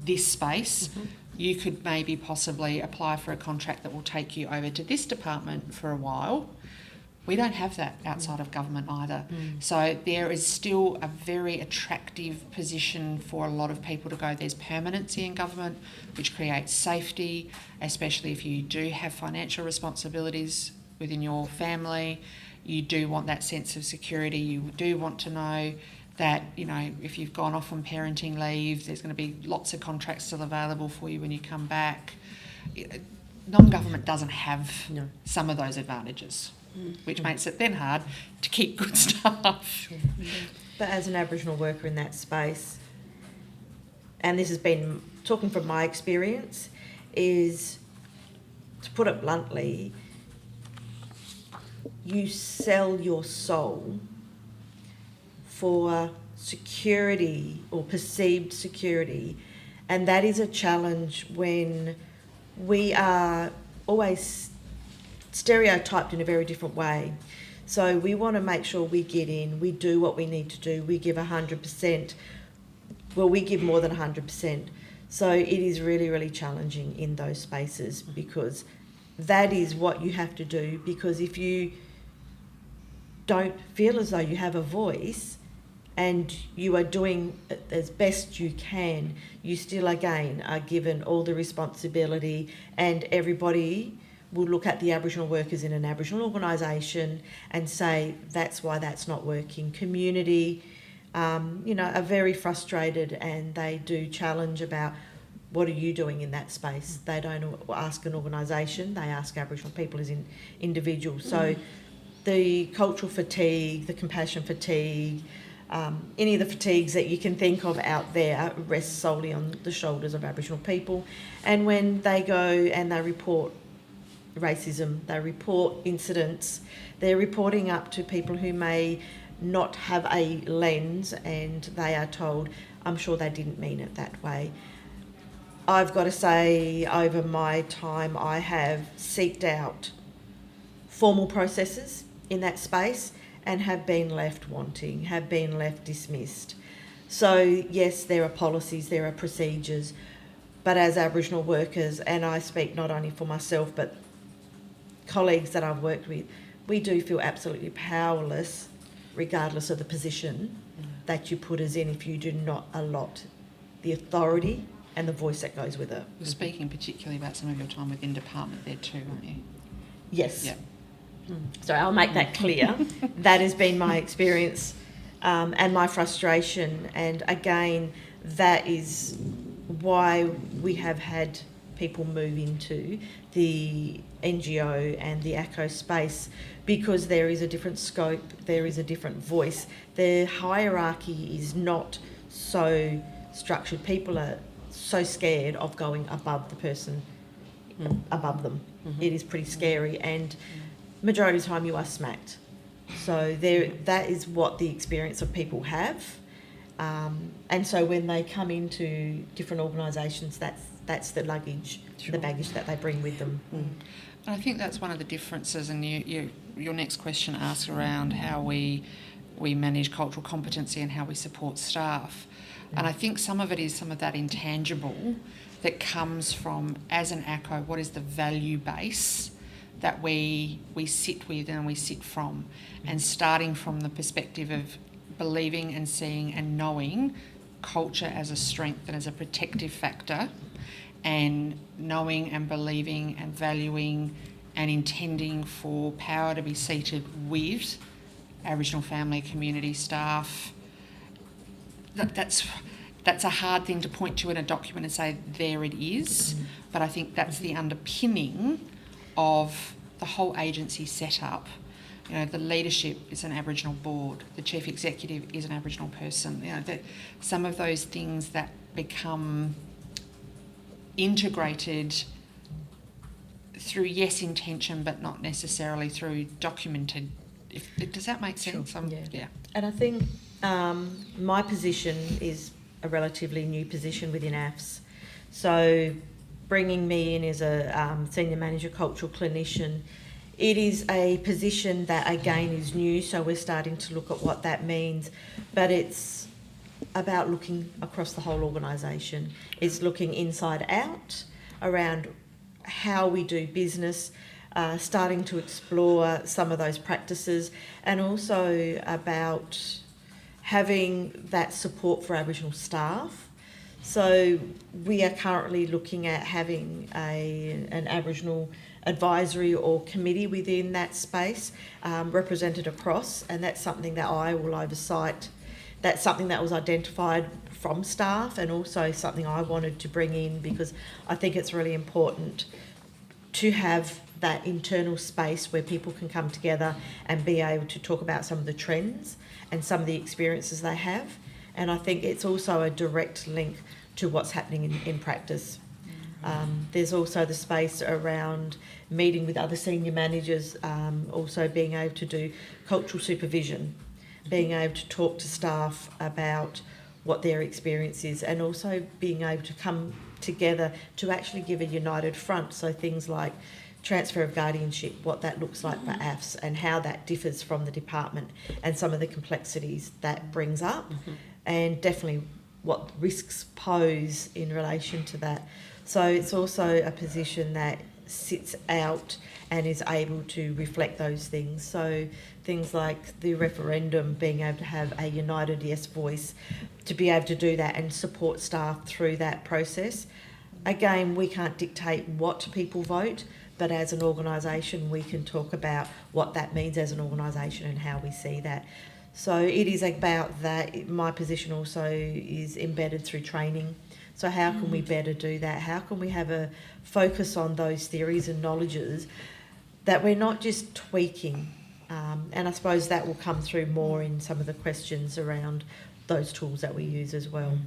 this space, you could maybe possibly apply for a contract that will take you over to this department for a while. We don't have that outside of government either. So there is still a very attractive position for a lot of people to go. There's permanency in government, which creates safety, especially if you do have financial responsibilities within your family. You do want that sense of security. You do want to know that, you know, if you've gone off on parenting leave, there's going to be lots of contracts still available for you when you come back. Non-government doesn't have some of those advantages, which makes it then hard to keep good staff. But as an Aboriginal worker in that space, and this has been talking from my experience, is, to put it bluntly, you sell your soul for security or perceived security, and that is a challenge when we are always stereotyped in a very different way. So we want to make sure we get in, we do what we need to do, we give 100%. Well, we give more than 100%. So it is really, really challenging in those spaces, because that is what you have to do. Because if you don't feel as though you have a voice and you are doing as best you can, you still again are given all the responsibility, and everybody will look at the Aboriginal workers in an Aboriginal organisation and say, that's why that's not working. Community, are very frustrated, and they do challenge about, what are you doing in that space? They don't ask an organisation, they ask Aboriginal people as individuals. So the cultural fatigue, the compassion fatigue, any of the fatigues that you can think of out there rests solely on the shoulders of Aboriginal people. And when they go and they report racism, they report incidents, they're reporting up to people who may not have a lens, and they are told, I'm sure they didn't mean it that way. I've got to say, over my time, I have seeked out formal processes in that space and have been left wanting, have been left dismissed. So yes, there are policies, there are procedures, but as Aboriginal workers, and I speak not only for myself but colleagues that I've worked with, we do feel absolutely powerless regardless of the position that you put us in if you do not allot the authority and the voice that goes with it. You're speaking particularly about some of your time within department there too, aren't you? Yes. Yeah. So I'll make that clear. That has been my experience and my frustration. And again, that is why we have had people move into the NGO and the ACO space, because there is a different scope, there is a different voice. The hierarchy is not so structured. People are so scared of going above the person above them. It is pretty scary, and majority of the time you are smacked. So that is what the experience of people have. And so when they come into different organisations, that's the luggage, the baggage that they bring with them. And I think that's one of the differences, and your next question asks around how we manage cultural competency and how we support staff. And I think some of it is some of that intangible that comes from, as an ACO, what is the value base that we sit with and we sit from, and starting from the perspective of believing and seeing and knowing culture as a strength and as a protective factor, and knowing and believing and valuing and intending for power to be seated with Aboriginal family, community, staff. That's a hard thing to point to in a document and say, there it is. But I think that's the underpinning of the whole agency setup. The leadership is an Aboriginal board. The chief executive is an Aboriginal person. Some of those things that become integrated through, yes, intention, but not necessarily through documented. Does that make sense? Sure. Yeah. And I think my position is a relatively new position within AFS. So bringing me in as a senior manager cultural clinician, it is a position that again is new, so we're starting to look at what that means, but it's about looking across the whole organisation. It's looking inside out around how we do business, starting to explore some of those practices, and also about having that support for Aboriginal staff. So we are currently looking at having an Aboriginal advisory or committee within that space, represented across, and that's something that I will oversight. That's something that was identified from staff, and also something I wanted to bring in, because I think it's really important to have that internal space where people can come together and be able to talk about some of the trends and some of the experiences they have. And I think it's also a direct link to what's happening in practice. There's also the space around meeting with other senior managers, also being able to do cultural supervision, being able to talk to staff about what their experience is, and also being able to come together to actually give a united front. So things like transfer of guardianship, what that looks like for AFS and how that differs from the department and some of the complexities that brings up, and definitely what risks pose in relation to that. So it's also a position that sits out and is able to reflect those things. So things like the referendum, being able to have a united yes voice, to be able to do that and support staff through that process. Again, we can't dictate what people vote, but as an organisation we can talk about what that means as an organisation and how we see that. So it is about that. My position also is embedded through training. So how can we better do that? How can we have a focus on those theories and knowledges that we're not just tweaking? And I suppose that will come through more in some of the questions around those tools that we use as well.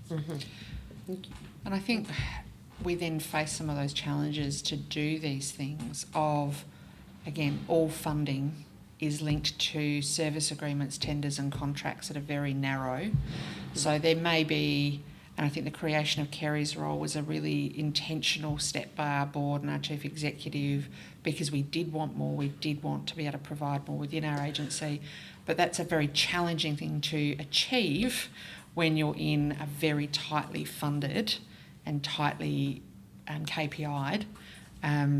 And I think we then face some of those challenges to do these things of, again, all funding is linked to service agreements, tenders and contracts that are very narrow. So there may be, and I think the creation of Kerry's role was a really intentional step by our board and our chief executive, because we did want more, we did want to be able to provide more within our agency. But that's a very challenging thing to achieve when you're in a very tightly funded and tightly KPI'd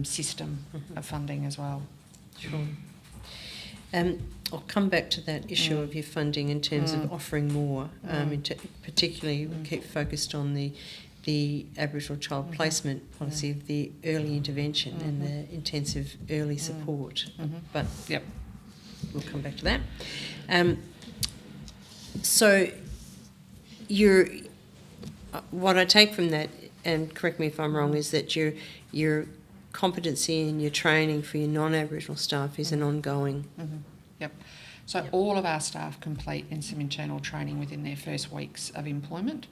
system of funding as well. Sure. I'll come back to that issue of your funding in terms of offering more. Particularly, we keep focused on the Aboriginal child placement policy of the early intervention and the intensive early support. But we'll come back to that. So, what I take from that, and correct me if I'm wrong, is that your competency and your training for your non-Aboriginal staff is an ongoing. So all of our staff complete in some internal training within their first weeks of employment,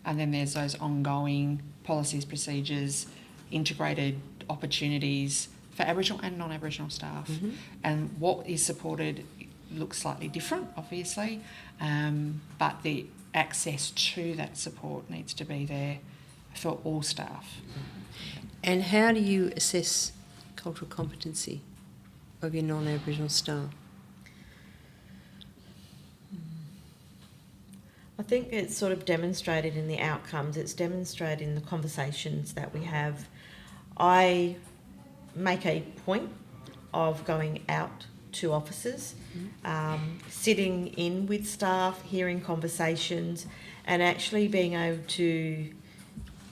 and then there's those ongoing policies, procedures, integrated opportunities for Aboriginal and non-Aboriginal staff. And what is supported looks slightly different, obviously, but the access to that support needs to be there for all staff. And how do you assess cultural competency of your non-Aboriginal staff? I think it's sort of demonstrated in the outcomes. It's demonstrated in the conversations that we have. I make a point of going out to offices, sitting in with staff, hearing conversations, and actually being able to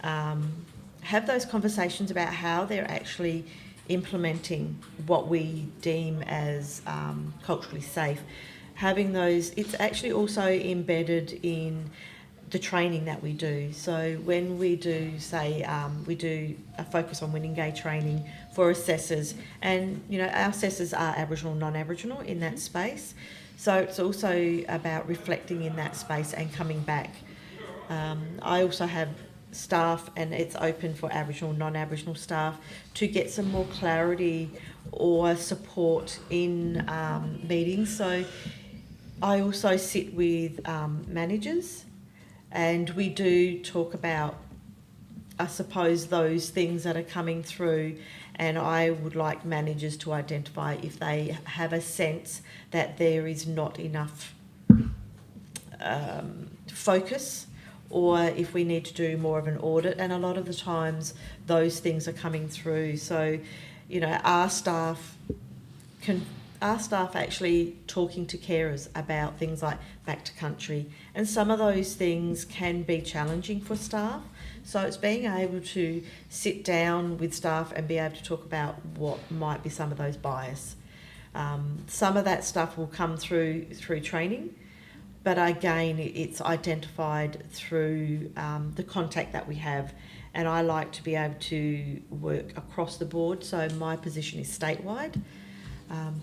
have those conversations about how they're actually implementing what we deem as culturally safe. Having those, it's actually also embedded in the training that we do. So when we do, say, we do a focus on winning gay training for assessors, and our assessors are Aboriginal, non-Aboriginal in that space. So it's also about reflecting in that space and coming back. I also have staff, and it's open for Aboriginal, non-Aboriginal staff to get some more clarity or support in meetings. So I also sit with managers, and we do talk about, I suppose, those things that are coming through, and I would like managers to identify if they have a sense that there is not enough focus, or if we need to do more of an audit. And a lot of the times those things are coming through. So, our staff actually talking to carers about things like back to country, and some of those things can be challenging for staff. So it's being able to sit down with staff and be able to talk about what might be some of those bias. Some of that stuff will come through training, but again, it's identified through the contact that we have. And I like to be able to work across the board. So my position is statewide.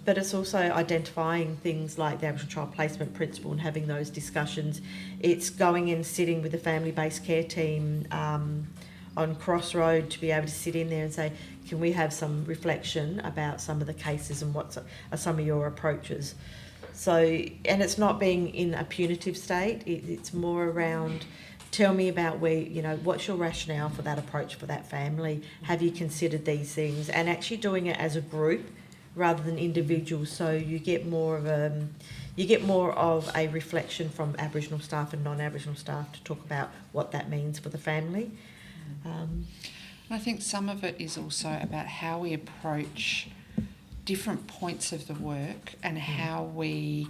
But it's also identifying things like the Aboriginal Child Placement Principle and having those discussions. It's going and sitting with the family-based care team on Crossroad to be able to sit in there and say, can we have some reflection about some of the cases and what are some of your approaches? So, and it's not being in a punitive state, it's more around, tell me about what's your rationale for that approach for that family? Have you considered these things? And actually doing it as a group rather than individuals, so you get more of a reflection from Aboriginal staff and non-Aboriginal staff to talk about what that means for the family. I think some of it is also about how we approach different points of the work and how we,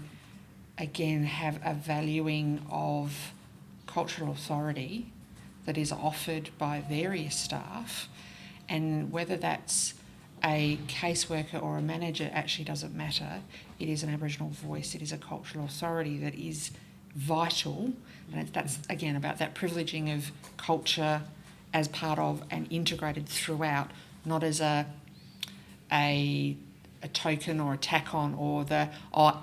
again, have a valuing of cultural authority that is offered by various staff, and whether that's a caseworker or a manager actually doesn't matter. It is an Aboriginal voice, it is a cultural authority that is vital, and that's again about that privileging of culture as part of and integrated throughout, not as a token or a tack on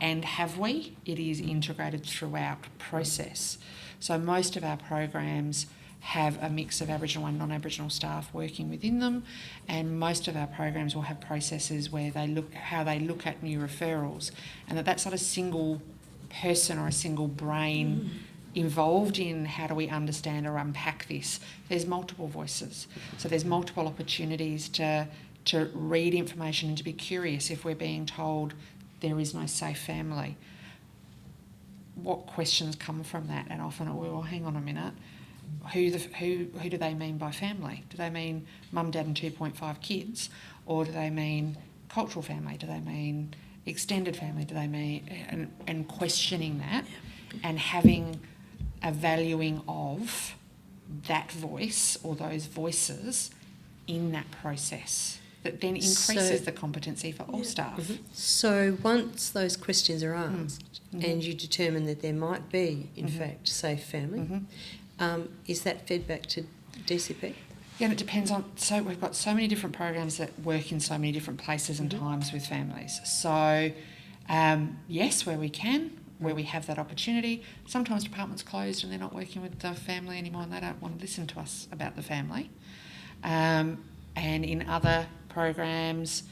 and have we? It is integrated throughout process. So most of our programs have a mix of Aboriginal and non-Aboriginal staff working within them, and most of our programs will have processes where they look at new referrals, and that's not a single person or a single brain involved in how do we understand or unpack this. There's multiple voices, so there's multiple opportunities to read information and to be curious. If we're being told there is no safe family, what questions come from that? And often well, hang on a minute, who do they mean by family? Do they mean mum, dad and 2.5 kids? Or do they mean cultural family? Do they mean extended family? Do they mean... And questioning that and having a valuing of that voice or those voices in that process that then increases the competency for all staff. Mm-hmm. So once those questions are asked and you determine that there might be, in fact, safe family, is that fed back to DCP? Yeah, and it depends on... So we've got so many different programs that work in so many different places and times with families. So, yes, where we can, where we have that opportunity. Sometimes departments closed and they're not working with the family anymore and they don't want to listen to us about the family. And in other programs,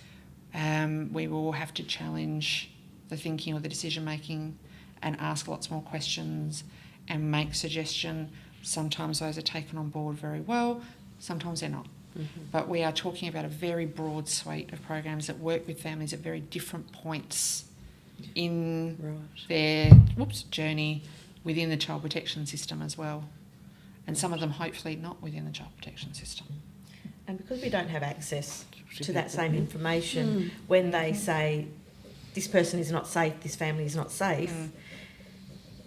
we will have to challenge the thinking or the decision making and ask lots more questions and make suggestion. Sometimes those are taken on board very well, sometimes they're not. But we are talking about a very broad suite of programs that work with families at very different points in their journey within the child protection system as well. And some of them hopefully not within the child protection system. And because we don't have access to that same information, when they say this person is not safe, this family is not safe,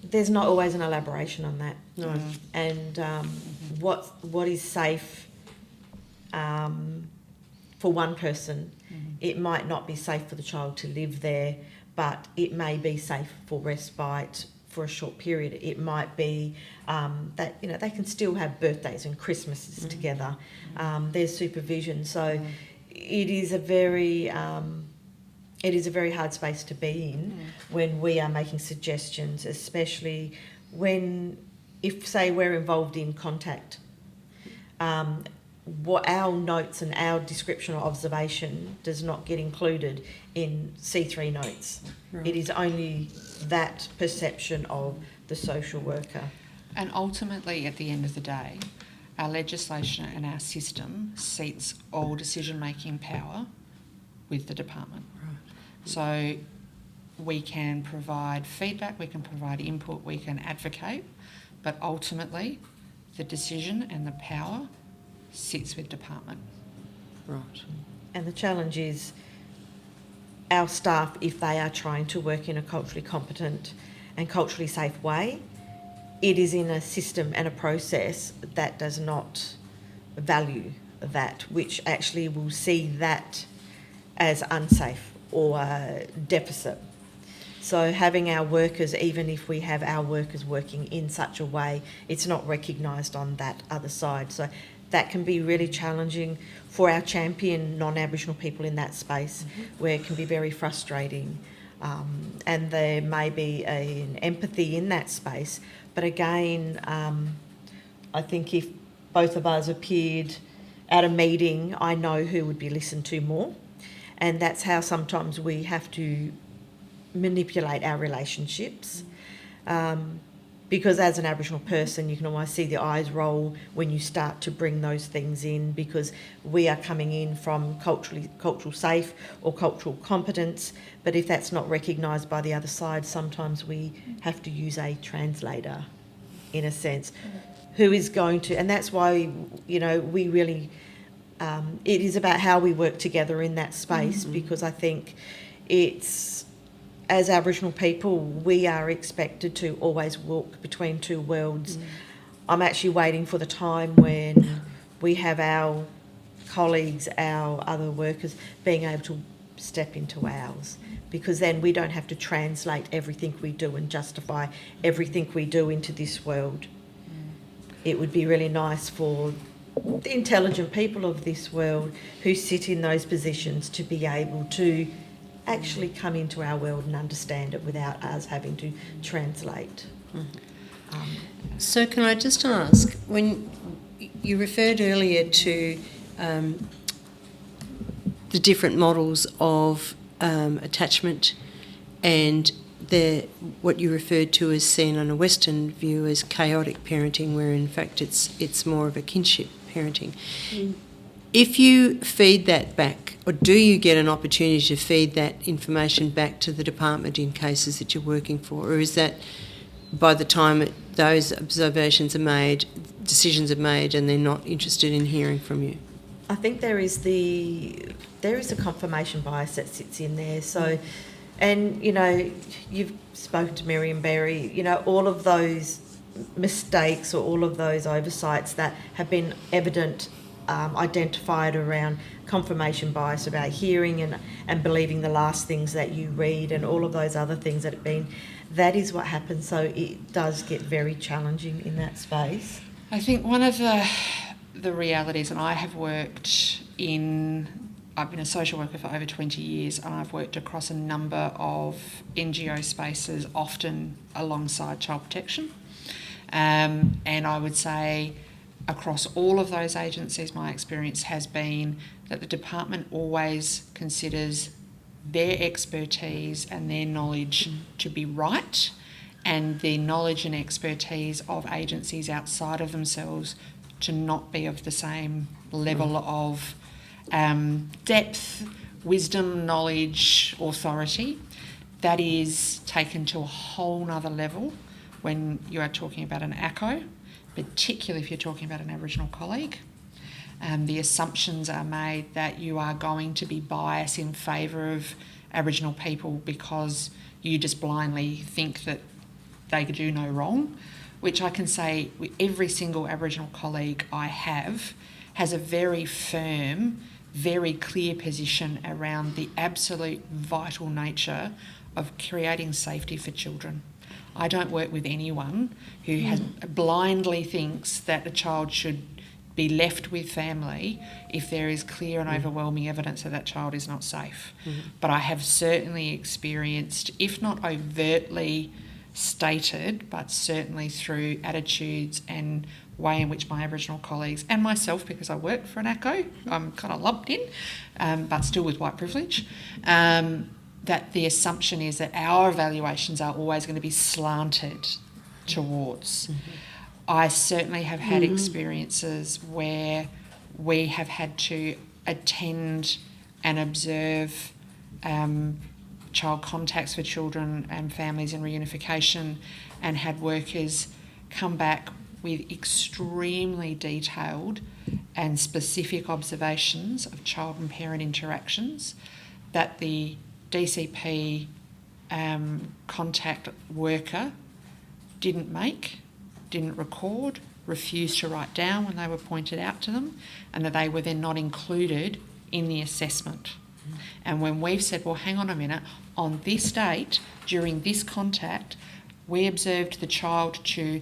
there's not always an elaboration on that. No. And what is safe for one person, it might not be safe for the child to live there, but it may be safe for respite for a short period. It might be that they can still have birthdays and Christmases together. There's supervision, so it is a very hard space to be in when we are making suggestions, especially if say we're involved in contact. What our notes and our description or observation does not get included in C3 notes. Right. It is only that perception of the social worker. And ultimately, at the end of the day, our legislation and our system seats all decision-making power with the department. Right. So we can provide feedback, we can provide input, we can advocate, but ultimately the decision and the power sits with department. Right. And the challenge is our staff, if they are trying to work in a culturally competent and culturally safe way, it is in a system and a process that does not value that, which actually will see that as unsafe or a deficit. So having our workers, even if we have our workers working in such a way, it's not recognised on that other side. So that can be really challenging for our champion non-Aboriginal people in that space, where it can be very frustrating. And there may be an empathy in that space. But again, I think if both of us appeared at a meeting, I know who would be listened to more. And that's how sometimes we have to manipulate our relationships. Because as an Aboriginal person, you can almost see the eyes roll when you start to bring those things in, because we are coming in from cultural safe or cultural competence. But if that's not recognised by the other side, sometimes we have to use a translator, in a sense, who is going to, and that's why, we really, it is about how we work together in that space, because I think it's, as Aboriginal people, we are expected to always walk between two worlds. I'm actually waiting for the time when we have our colleagues, our other workers, being able to step into ours, because then we don't have to translate everything we do and justify everything we do into this world. It would be really nice for the intelligent people of this world who sit in those positions to be able to actually come into our world and understand it without us having to translate. So can I just ask, when you referred earlier to the different models of attachment and what you referred to as seen on a Western view as chaotic parenting, where in fact it's more of a kinship parenting. If you feed that back, or do you get an opportunity to feed that information back to the department in cases that you're working for, or is that by the time those observations are made, decisions are made, and they're not interested in hearing from you? I think there is a confirmation bias that sits in there. So, and you've spoken to Miriam Berry. All of those mistakes or all of those oversights that have been evident. Identified around confirmation bias about hearing and believing the last things that you read, and all of those other things that have been, that is what happens. So it does get very challenging in that space. I think one of the realities, and I've been a social worker for over 20 years, and I've worked across a number of NGO spaces, often alongside child protection. And I would say across all of those agencies, my experience has been that the department always considers their expertise and their knowledge to be right, and the knowledge and expertise of agencies outside of themselves to not be of the same level of depth, wisdom, knowledge, authority. That is taken to a whole nother level when you are talking about an ACO, particularly if you're talking about an Aboriginal colleague. The assumptions are made that you are going to be biased in favour of Aboriginal people because you just blindly think that they do no wrong, which I can say every single Aboriginal colleague I have has a very firm, very clear position around the absolute vital nature of creating safety for children. I don't work with anyone who blindly thinks that a child should be left with family if there is clear and overwhelming evidence that that child is not safe. But I have certainly experienced, if not overtly stated, but certainly through attitudes and way in which my Aboriginal colleagues and myself, because I work for an ACO, I'm kind of lumped in, but still with white privilege, that the assumption is that our evaluations are always going to be slanted towards. I certainly have had experiences where we have had to attend and observe child contacts for children and families in reunification, and had workers come back with extremely detailed and specific observations of child and parent interactions that the DCP contact worker didn't make, didn't record, refused to write down when they were pointed out to them, and that they were then not included in the assessment. And when we've said, well, hang on a minute, on this date, during this contact, we observed the child to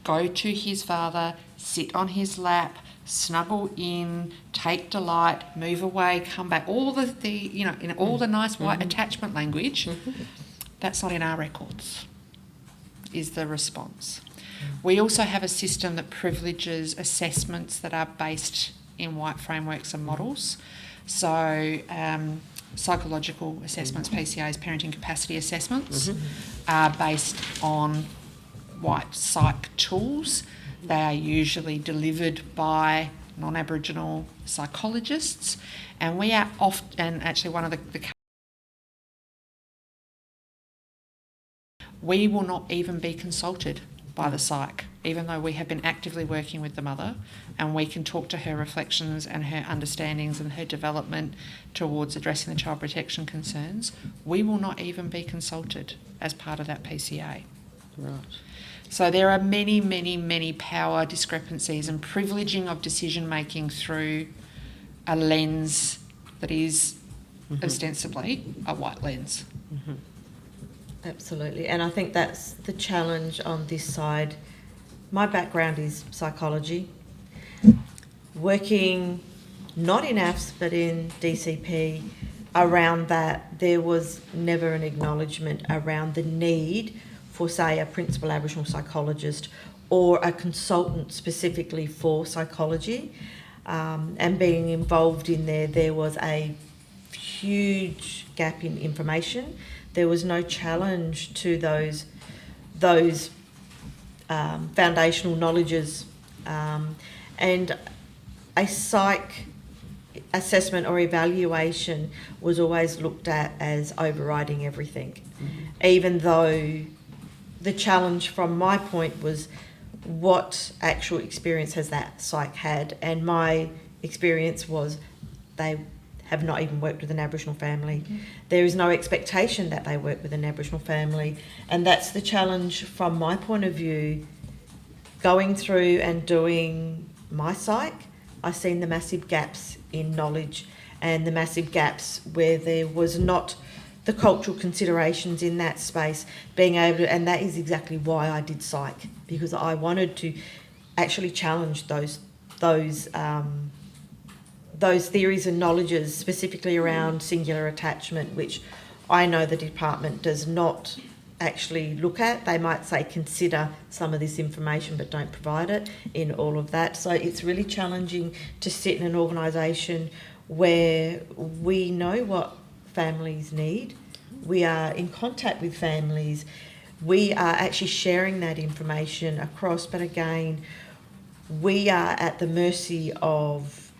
go to his father, sit on his lap, snuggle in, take delight, move away, come back, all the in all the nice white attachment language, that's not in our records, is the response. We also have a system that privileges assessments that are based in white frameworks and models. So psychological assessments, PCAs, parenting capacity assessments, are based on white psych tools. They are usually delivered by non-Aboriginal psychologists, and we are often, actually one of the we will not even be consulted by the psych, even though we have been actively working with the mother, and we can talk to her reflections and her understandings and her development towards addressing the child protection concerns. We will not even be consulted as part of that PCA. Right. So there are many, many, many power discrepancies and privileging of decision making through a lens that is ostensibly a white lens. Absolutely, and I think that's the challenge on this side. My background is psychology. Working not in AFS but in DCP, around that there was never an acknowledgement around the need for, say, a principal Aboriginal psychologist or a consultant specifically for psychology. And being involved in there was a huge gap in information. There was no challenge to those foundational knowledges, and a psych assessment or evaluation was always looked at as overriding everything, even though the challenge from my point was what actual experience has that psych had, and my experience was they have not even worked with an Aboriginal family. There is no expectation that they work with an Aboriginal family, and that's the challenge from my point of view. Going through and doing my psych, I've seen the massive gaps in knowledge and the massive gaps where there was not the cultural considerations in that space being able to, and that is exactly why I did psych, because I wanted to actually challenge those theories and knowledges, specifically around singular attachment, which I know the department does not actually look at. They might say consider some of this information but don't provide it in all of that. So it's really challenging to sit in an organisation where we know what families need, we are in contact with families, we are actually sharing that information across, but again, we are at the mercy of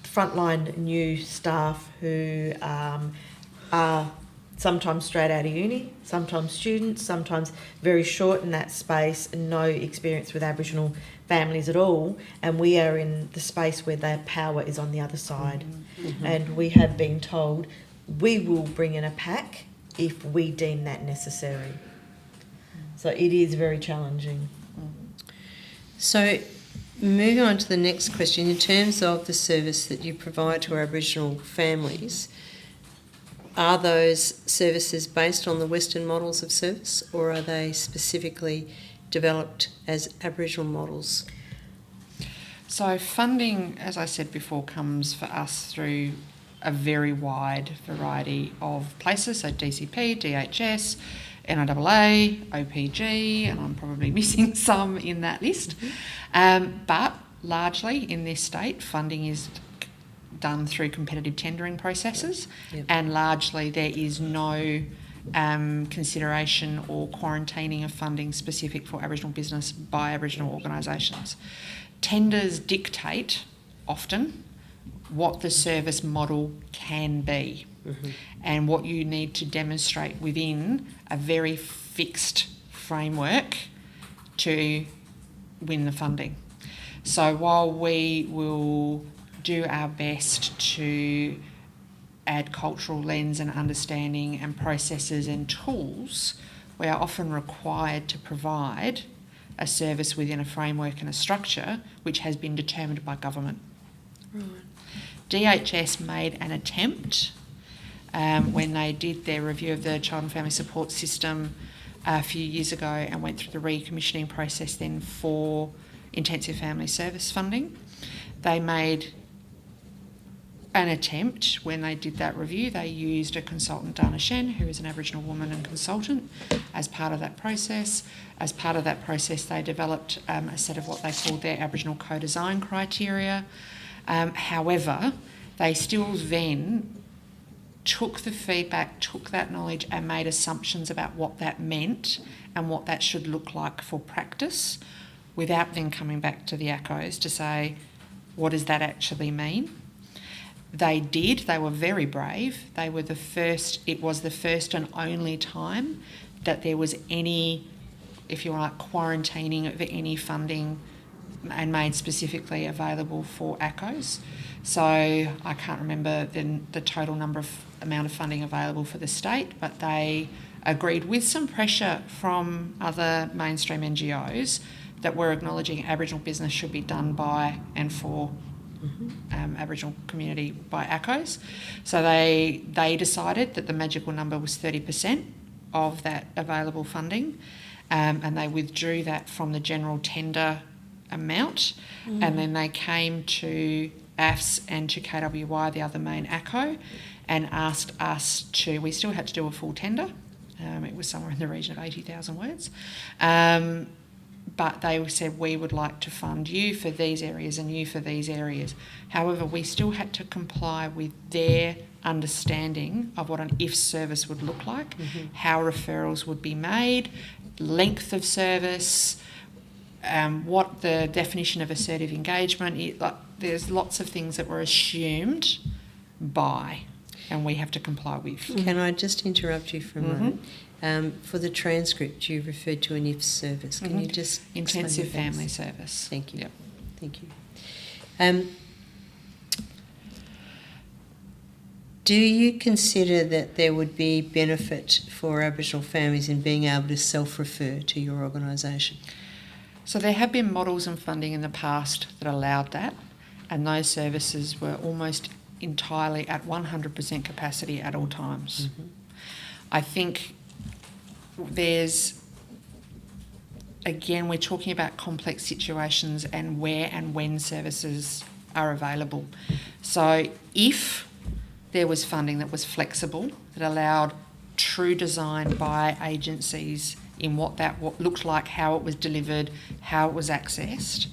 frontline new staff who are sometimes straight out of uni, sometimes students, sometimes very short in that space, no experience with Aboriginal families at all, and we are in the space where their power is on the other side. And we have been told we will bring in a pack if we deem that necessary. So it is very challenging. So moving on to the next question, in terms of the service that you provide to Aboriginal families, are those services based on the Western models of service, or are they specifically developed as Aboriginal models? So funding, as I said before, comes for us through a very wide variety of places, so DCP, DHS, NIAA, OPG, and I'm probably missing some in that list. But largely in this state, funding is done through competitive tendering processes, and largely there is no consideration or quarantining of funding specific for Aboriginal business by Aboriginal organisations. Tenders dictate often what the service model can be and what you need to demonstrate within a very fixed framework to win the funding. So while we will do our best to add cultural lens and understanding and processes and tools, we are often required to provide a service within a framework and a structure which has been determined by government. Right. DHS made an attempt when they did their review of the child and family support system a few years ago and went through the recommissioning process then for intensive family service funding. They made an attempt when they did that review. They used a consultant, Dana Shen, who is an Aboriginal woman and consultant, as part of that process. As part of that process, they developed a set of what they called their Aboriginal co-design criteria. However, they still then took the feedback, took that knowledge and made assumptions about what that meant and what that should look like for practice, without then coming back to the ACOs to say, what does that actually mean? They did. They were very brave. They were the first, it was the first and only time that there was any, if you like, quarantining of any funding and made specifically available for ACOs. So I can't remember the total amount of funding available for the state, but they agreed, with some pressure from other mainstream NGOs, that were acknowledging Aboriginal business should be done by and for Aboriginal community by ACOs. So they decided that the magical number was 30% of that available funding, and they withdrew that from the general tender amount, and then they came to AFS and to KWY, the other main ACO, and asked us to, we still had to do a full tender, it was somewhere in the region of 80,000 words, but they said, we would like to fund you for these areas and you for these areas. However, we still had to comply with their understanding of what an IF service would look like, how referrals would be made, length of service, what the definition of assertive engagement is. Like, there's lots of things that were assumed by, and we have to comply with. Can I just interrupt you for a moment? For the transcript, you referred to an IF service. Can you just intensive family service? Thank you. Yep. Thank you. Do you consider that there would be benefit for Aboriginal families in being able to self-refer to your organisation? So there have been models and funding in the past that allowed that, and those services were almost entirely at 100% capacity at all times. I think there's, again, we're talking about complex situations and where and when services are available. So if there was funding that was flexible, that allowed true design by agencies in what looked like, how it was delivered, how it was accessed,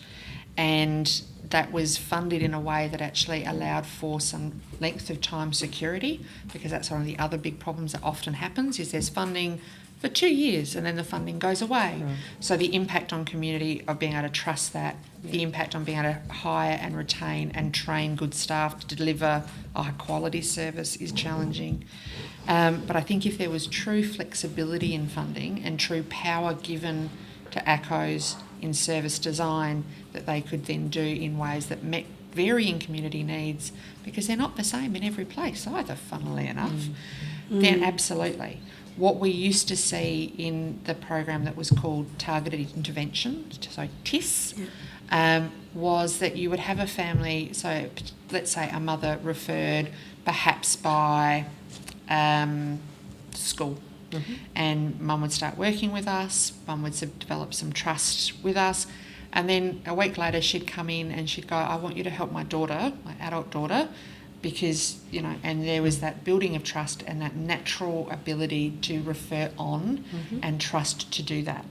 and that was funded in a way that actually allowed for some length of time security, because that's one of the other big problems that often happens, is there's funding for 2 years and then the funding goes away. Right. So the impact on community of being able to trust that, the impact on being able to hire and retain and train good staff to deliver a high quality service is challenging. But I think if there was true flexibility in funding and true power given to ACOs in service design that they could then do in ways that met varying community needs, because they're not the same in every place either, funnily enough, then absolutely. What we used to see in the program that was called Targeted Intervention, so TIS, was that you would have a family, so let's say a mother referred perhaps by school, and mum would start working with us, mum would develop some trust with us, and then a week later she'd come in and she'd go, I want you to help my daughter, my adult daughter, because, you know, and there was that building of trust and that natural ability to refer on and trust to do that.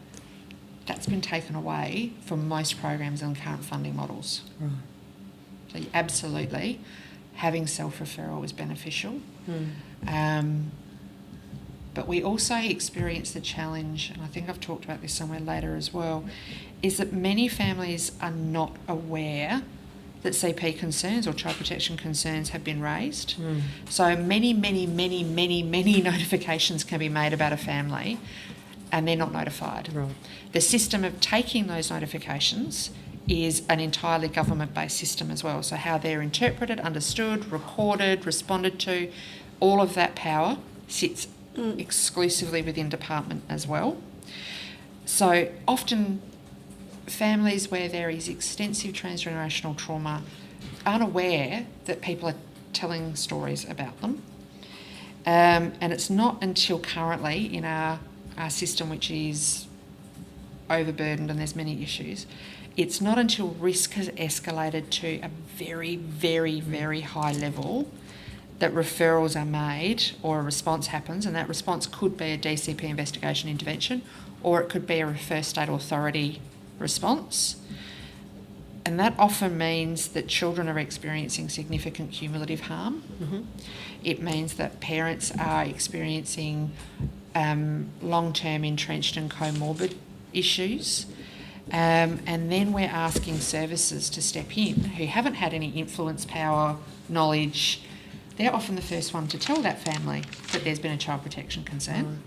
That's been taken away from most programs and current funding models. Right. So absolutely, having self-referral is beneficial. But we also experience the challenge, and I think I've talked about this somewhere later as well, is that many families are not aware that CP concerns or child protection concerns have been raised. So many notifications can be made about a family and they're not notified. Right. The system of taking those notifications is an entirely government-based system as well. So how they're interpreted, understood, recorded, responded to, all of that power sits exclusively within department as well. So often families where there is extensive transgenerational trauma aren't aware that people are telling stories about them. And it's not until currently in our system, which is overburdened and there's many issues, it's not until risk has escalated to a very, very, very high level that referrals are made or a response happens, and that response could be a DCP investigation intervention, or it could be a refer state authority response. And that often means that children are experiencing significant cumulative harm. Mm-hmm. It means that parents are experiencing long-term entrenched and comorbid issues. And then we're asking services to step in who haven't had any influence, power, knowledge. They're often the first one to tell that family that there's been a child protection concern. Mm.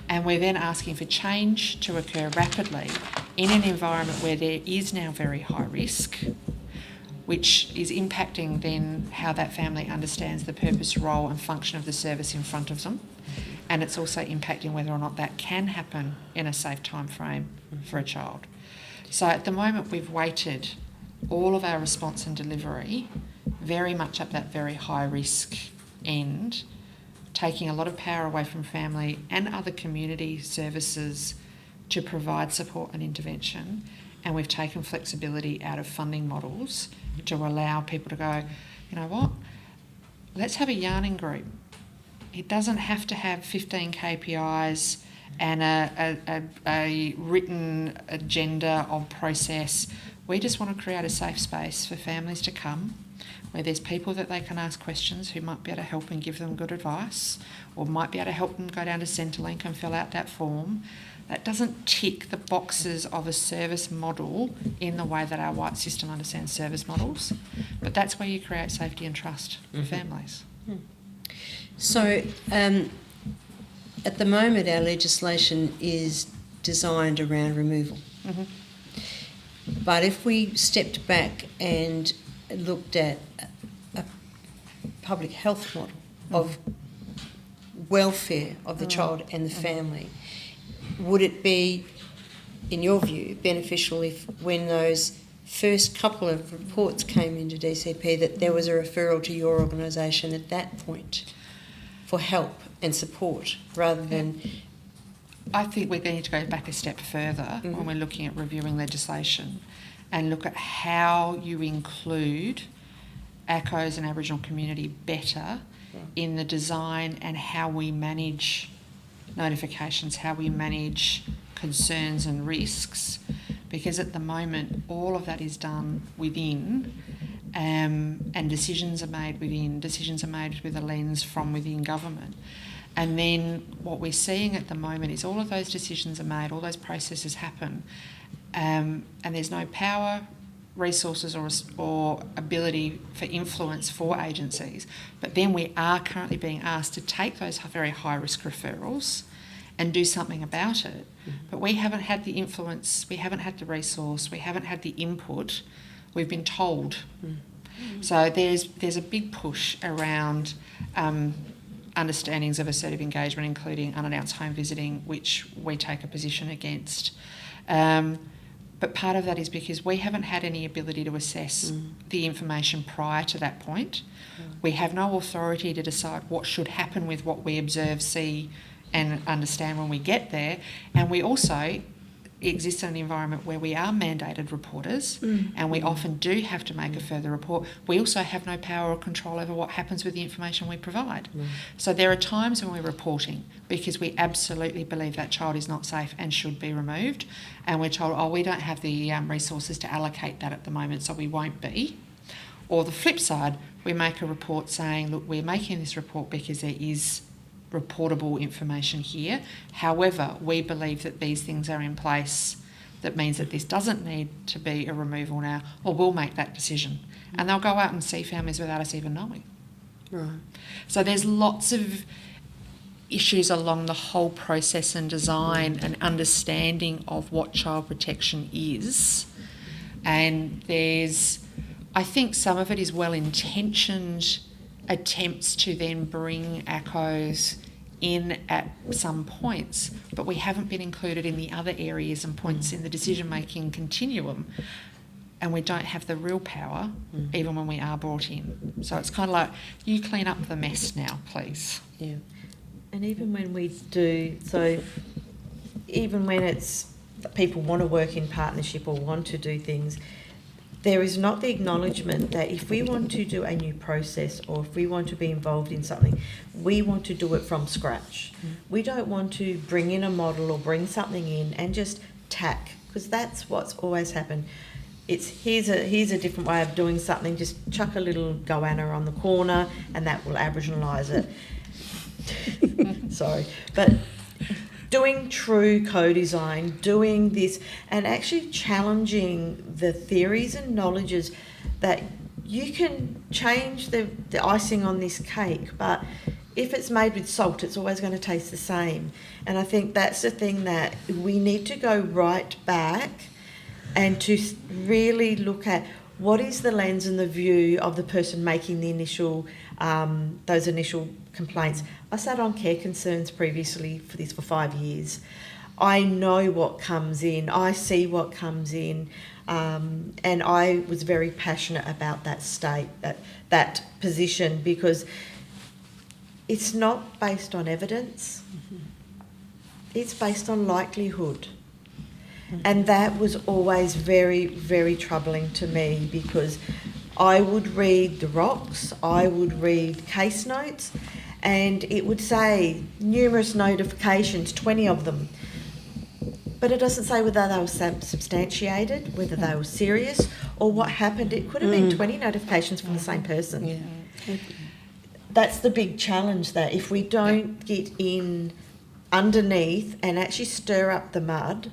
And we're then asking for change to occur rapidly in an environment where there is now very high risk, which is impacting then how that family understands the purpose, role and function of the service in front of them. And it's also impacting whether or not that can happen in a safe time frame for a child. So at the moment we've weighted all of our response and delivery very much at that very high risk end, taking a lot of power away from family and other community services to provide support and intervention. And we've taken flexibility out of funding models to allow people to go, you know what, let's have a yarning group. It doesn't have to have 15 KPIs and a written agenda of process. We just want to create a safe space for families to come where there's people that they can ask questions who might be able to help and give them good advice, or might be able to help them go down to Centrelink and fill out that form. That doesn't tick the boxes of a service model in the way that our white system understands service models, but that's where you create safety and trust for families. So at the moment our legislation is designed around removal. Mm-hmm. But if we stepped back and looked at a public health model of welfare of the child and the family, would it be, in your view, beneficial if when those first couple of reports came into DCP that there was a referral to your organisation at that point for help and support rather than... I think we're going to go back a step further when we're looking at reviewing legislation and look at how you include ACOs and Aboriginal community better in the design and how we manage notifications, how we manage concerns and risks, because at the moment all of that is done within and decisions are made with a lens from within government. And then what we're seeing at the moment is all of those decisions are made, all those processes happen, and there's no power, resources or ability for influence for agencies. But then we are currently being asked to take those very high risk referrals and do something about it. But we haven't had the influence, we haven't had the resource, we haven't had the input, we've been told. So there's a big push around understandings of assertive engagement, including unannounced home visiting, which we take a position against. But part of that is because we haven't had any ability to assess the information prior to that point. We have no authority to decide what should happen with what we observe, see and understand when we get there. And we also exist in an environment where we are mandated reporters and we often do have to make a further report. We also have no power or control over what happens with the information we provide. So there are times when we're reporting because we absolutely believe that child is not safe and should be removed, and we're told, oh, we don't have the resources to allocate that at the moment, so we won't be. Or the flip side, we make a report saying, look, we're making this report because there is reportable information here. However, we believe that these things are in place that means that this doesn't need to be a removal now, or we'll make that decision. And they'll go out and see families without us even knowing. Right. So there's lots of issues along the whole process and design and understanding of what child protection is. And I think some of it is well-intentioned attempts to then bring ACOs in at some points, but we haven't been included in the other areas and points in the decision-making continuum, and we don't have the real power even when we are brought in. So it's kind of like, you clean up the mess now, please. Yeah. And even when we do, so even when it's people want to work in partnership or want to do things, there is not the acknowledgement that if we want to do a new process or if we want to be involved in something, we want to do it from scratch. We don't want to bring in a model or bring something in and just tack, because that's what's always happened. It's here's a different way of doing something, just chuck a little goanna on the corner and that will Aboriginalise it. Sorry. But doing true co-design, doing this and actually challenging the theories and knowledges that you can change the icing on this cake, but if it's made with salt, it's always going to taste the same. And I think that's the thing that we need to go right back and to really look at what is the lens and the view of the person making the initial, those initial complaints. I sat on care concerns previously for 5 years. I know what comes in. I see what comes in. And I was very passionate about that that position, because it's not based on evidence. It's based on likelihood. And that was always very, very troubling to me, because I would read the rocks, I would read case notes, and it would say numerous notifications, 20 of them. But it doesn't say whether they were substantiated, whether they were serious, or what happened. It could have been 20 notifications from the same person. Yeah. That's the big challenge, that if we don't get in underneath and actually stir up the mud,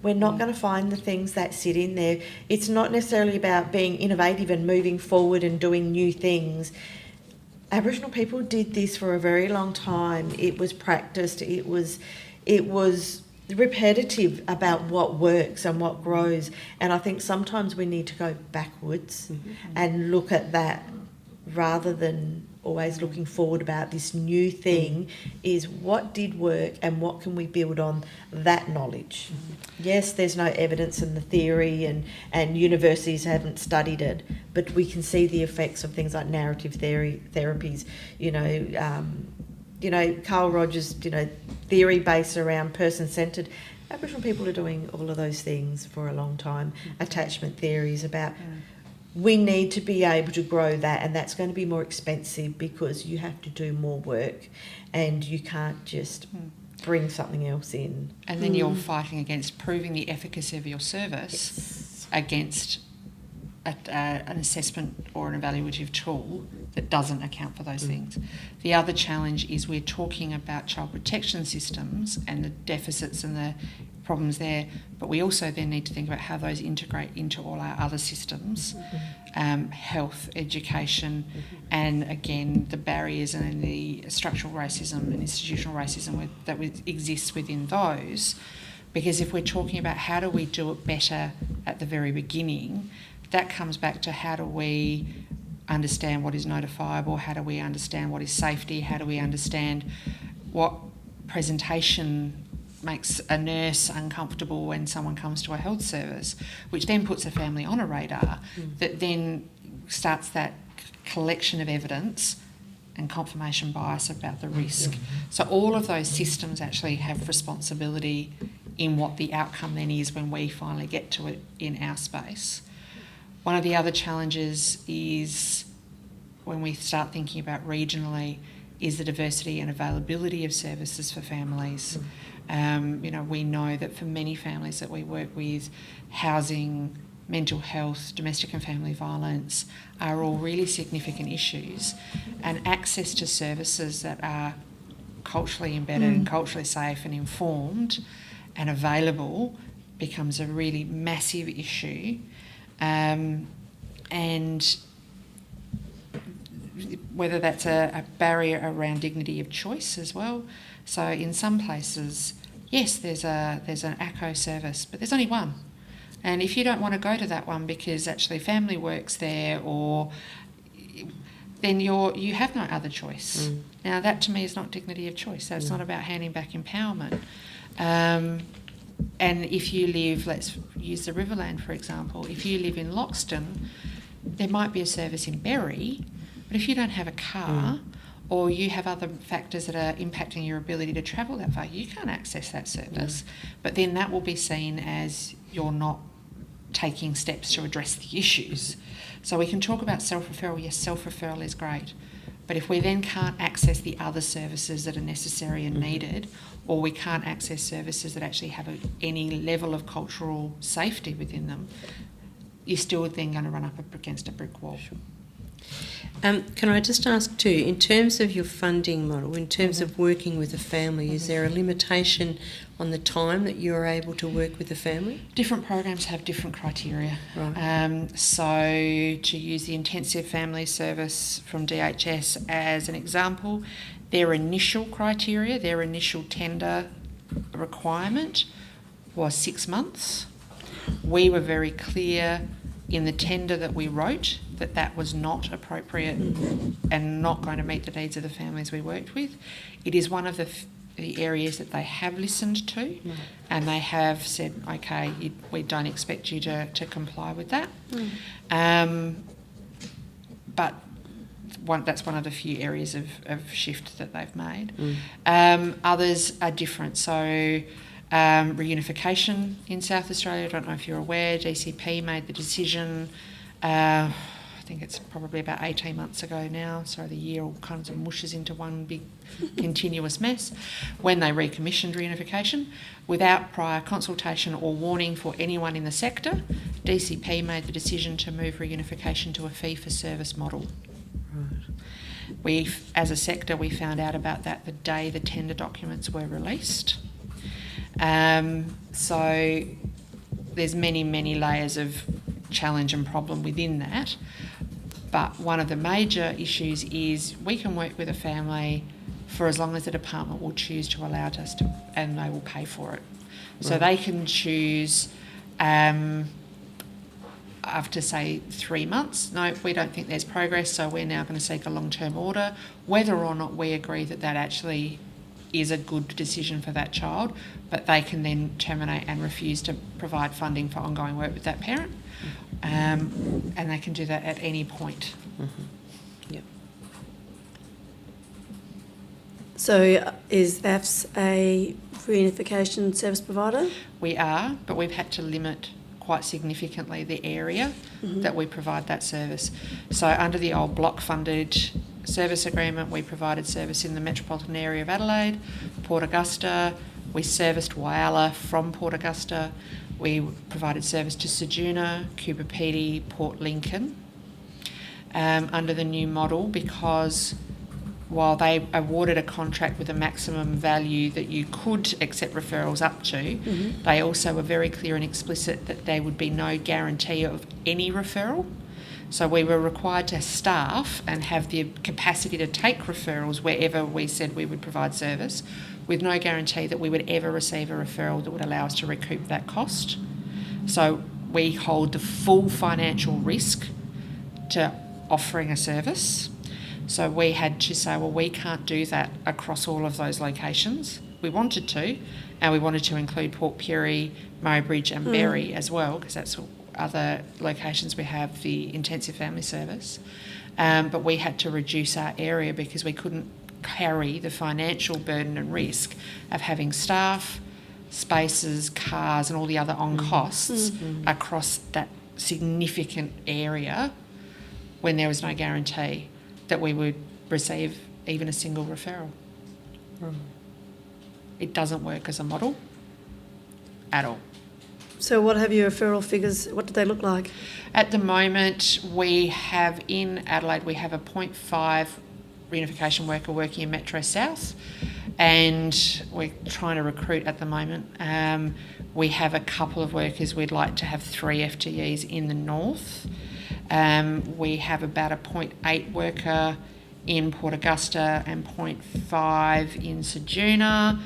we're not going to find the things that sit in there. It's not necessarily about being innovative and moving forward and doing new things. Aboriginal people did this for a very long time. It was practiced. It was repetitive about what works and what grows. And I think sometimes we need to go backwards and look at that, rather than always looking forward about this new thing. Is what did work and what can we build on that knowledge. Yes, there's no evidence in the theory, and universities haven't studied it, but we can see the effects of things like narrative therapies, Carl Rogers, theory based around person-centred. Aboriginal people are doing all of those things for a long time. Attachment theories about... We need to be able to grow that, and that's going to be more expensive because you have to do more work and you can't just bring something else in. And then you're fighting against proving the efficacy of your service against an assessment or an evaluative tool that doesn't account for those things. The other challenge is we're talking about child protection systems and the deficits and the problems there, but we also then need to think about how those integrate into all our other systems, health, education, and again the barriers and the structural racism and institutional racism that exists within those. Because if we're talking about how do we do it better at the very beginning, that comes back to how do we understand what is notifiable, how do we understand what is safety, how do we understand what presentation makes a nurse uncomfortable when someone comes to a health service, which then puts a family on a radar that then starts that collection of evidence and confirmation bias about the risk. So all of those systems actually have responsibility in what the outcome then is when we finally get to it in our space. One of the other challenges is when we start thinking about regionally is the diversity and availability of services for families. We know that for many families that we work with, housing, mental health, domestic and family violence are all really significant issues, and access to services that are culturally embedded and culturally safe and informed and available becomes a really massive issue. And whether that's a barrier around dignity of choice as well. So in some places, yes, there's an ACO service, but there's only one. And if you don't want to go to that one because actually family works there, or then you have no other choice. Now that to me is not dignity of choice. So it's not about handing back empowerment. And if you live, let's use the Riverland for example, if you live in Loxton, there might be a service in Berry, but if you don't have a car or you have other factors that are impacting your ability to travel that far, you can't access that service. But then that will be seen as you're not taking steps to address the issues. So we can talk about self-referral. Yes, self-referral is great. But if we then can't access the other services that are necessary and needed, or we can't access services that actually have any level of cultural safety within them, you're still then going to run up against a brick wall. Sure. Can I just ask too, in terms of your funding model, in terms of working with a family, is there a limitation on the time that you're able to work with the family? Different programs have different criteria. Right. So to use the intensive family service from DHS as an example, their initial criteria, their initial tender requirement was 6 months. We were very clear in the tender that we wrote that that was not appropriate and not going to meet the needs of the families we worked with. It is one of the areas that they have listened to, and they have said, okay, we don't expect you to comply with that. But that's one of the few areas of shift that they've made. Others are different. So reunification in South Australia, I don't know if you're aware, CACYP made the decision, I think it's probably about 18 months ago now, so the year all kinds of mushes into one big continuous mess, when they recommissioned reunification, without prior consultation or warning for anyone in the sector, DCP made the decision to move reunification to a fee-for-service model. Right. As a sector, we found out about that the day the tender documents were released. So there's many layers of challenge and problem within that. But one of the major issues is we can work with a family for as long as the department will choose to allow us to, and they will pay for it. So they can choose after, say, 3 months, no, we don't think there's progress, so we're now going to seek a long-term order, whether or not we agree that that actually is a good decision for that child, but they can then terminate and refuse to provide funding for ongoing work with that parent. And they can do that at any point. Yep. So is AFS a reunification service provider? We are, but we've had to limit quite significantly the area that we provide that service. So under the old block-funded service agreement, we provided service in the metropolitan area of Adelaide, Port Augusta. We serviced Whyalla from Port Augusta. We provided service to Ceduna, Coober Pedy, Port Lincoln. Under the new model, because while they awarded a contract with a maximum value that you could accept referrals up to, they also were very clear and explicit that there would be no guarantee of any referral. So we were required to staff and have the capacity to take referrals wherever we said we would provide service, with no guarantee that we would ever receive a referral that would allow us to recoup that cost. So we hold the full financial risk to offering a service. So we had to say, well, we can't do that across all of those locations. We wanted to, and we wanted to include Port Pirie, Mowbridge and Berry as well, because that's other locations we have the intensive family service. But we had to reduce our area because we couldn't carry the financial burden and risk of having staff, spaces, cars and all the other on-costs across that significant area when there was no guarantee that we would receive even a single referral. It doesn't work as a model at all. So what have your referral figures, what do they look like? At the moment, we have in Adelaide, we have a 0.5 reunification worker working in Metro South, and we're trying to recruit at the moment. We have a couple of workers, we'd like to have 3 FTEs in the north. We have about a 0.8 worker in Port Augusta and 0.5 in Ceduna,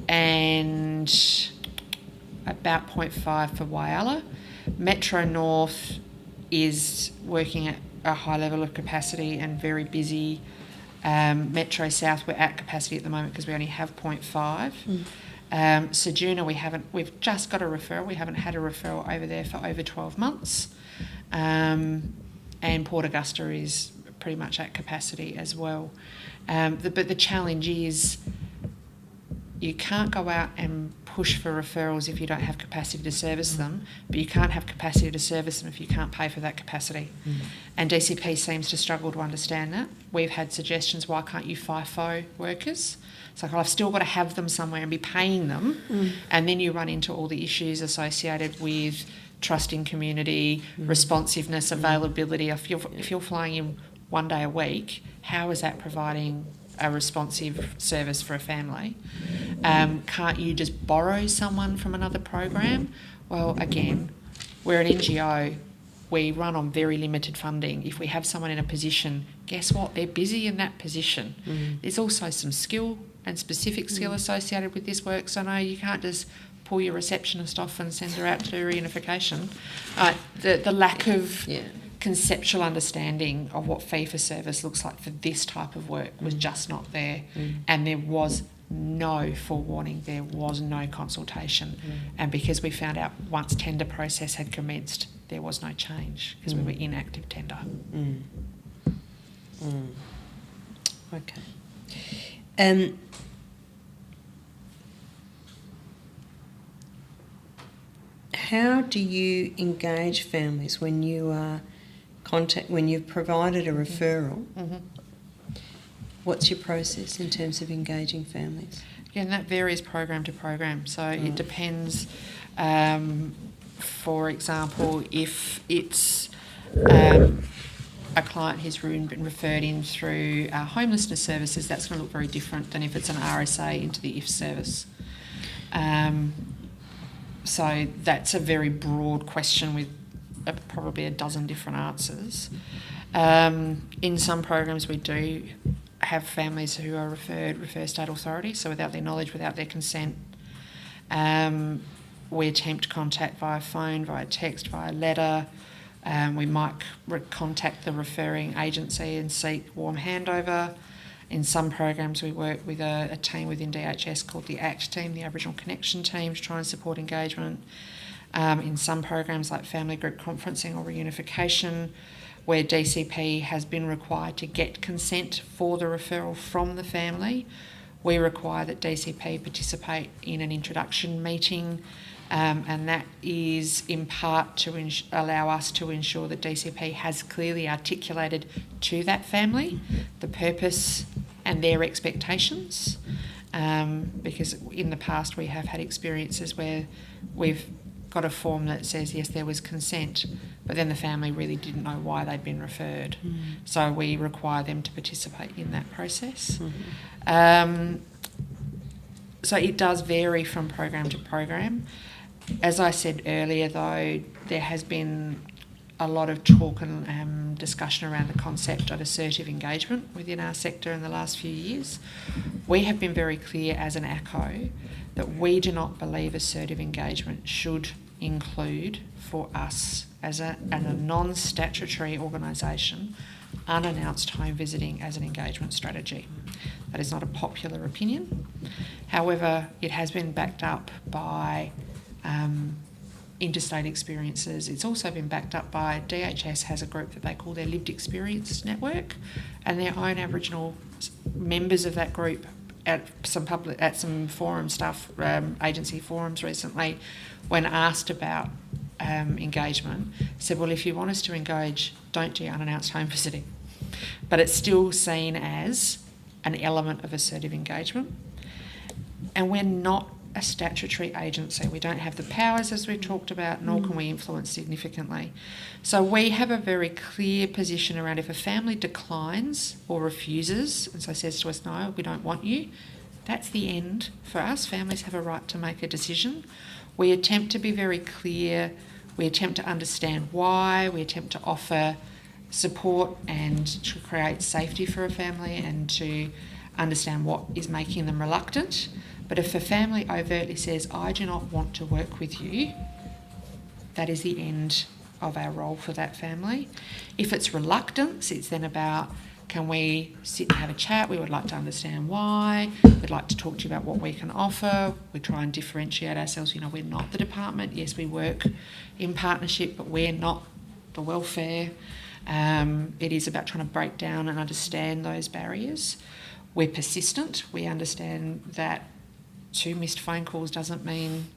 and about 0.5 for Whyalla. Metro North is working at a high level of capacity and very busy. Metro South, we're at capacity at the moment because we only have 0.5. Ceduna, we've just got a referral. We haven't had a referral over there for over 12 months. And Port Augusta is pretty much at capacity as well. But the challenge is you can't go out and push for referrals if you don't have capacity to service them, but you can't have capacity to service them if you can't pay for that capacity. And DCP seems to struggle to understand that. We've had suggestions, why can't you FIFO workers? It's like, well, I've still got to have them somewhere and be paying them. And then you run into all the issues associated with trust in community, responsiveness, availability. If you're flying in 1 day a week, how is that providing a responsive service for a family? Can't you just borrow someone from another program? Well, again, we're an NGO. We run on very limited funding. If we have someone in a position, guess what? They're busy in that position. There's also some skill and specific skill associated with this work. So no, you can't just pull your receptionist off and send her out to do reunification. The lack of conceptual understanding of what fee for service looks like for this type of work was just not there. And there was no forewarning, there was no consultation. And because we found out once tender process had commenced, there was no change because we were in active tender. Okay. How do you engage families when you are when you've provided a referral? What's your process in terms of engaging families? Again, that varies program to program. So it depends. For example, if it's a client who's been referred in through homelessness services, that's going to look very different than if it's an RSA into the IF service. So that's a very broad question with probably a dozen different answers. In some programs we do have families who are refer state authority, so without their knowledge, without their consent. We attempt contact via phone, via text, via letter. We might contact the referring agency and seek warm handover. In some programs we work with a team within DHS called the ACT team, the Aboriginal Connection team, to try and support engagement. In some programs like family group conferencing or reunification, where DCP has been required to get consent for the referral from the family, we require that DCP participate in an introduction meeting, and that is in part to allow us to ensure that DCP has clearly articulated to that family the purpose and their expectations, because in the past we have had experiences where we've got a form that says yes, there was consent, but then the family really didn't know why they'd been referred. So we require them to participate in that process. So it does vary from program to program. As I said earlier, though, there has been a lot of talk and discussion around the concept of assertive engagement within our sector in the last few years. We have been very clear as an ACO that we do not believe assertive engagement should include, for us as a non-statutory organisation, unannounced home visiting as an engagement strategy. That is not a popular opinion. However, it has been backed up by interstate experiences. It's also been backed up by DHS has a group that they call their Lived Experience Network, and their own Aboriginal members of that group at some forum stuff, agency forums recently, when asked about engagement, said, well, if you want us to engage, don't do unannounced home visiting. But it's still seen as an element of assertive engagement. And we're not a statutory agency. We don't have the powers, as we've talked about, nor can we influence significantly. So we have a very clear position around if a family declines or refuses, and so says to us, no, we don't want you, that's the end for us. Families have a right to make a decision. We attempt to be very clear. We attempt to understand why. We attempt to offer support and to create safety for a family and to understand what is making them reluctant. But if a family overtly says, I do not want to work with you, that is the end of our role for that family. If it's reluctance, it's then about, can we sit and have a chat? We would like to understand why. We'd like to talk to you about what we can offer. We try and differentiate ourselves. We're not the department. Yes, we work in partnership, but we're not the welfare. It is about trying to break down and understand those barriers. We're persistent. We understand that 2 missed phone calls doesn't mean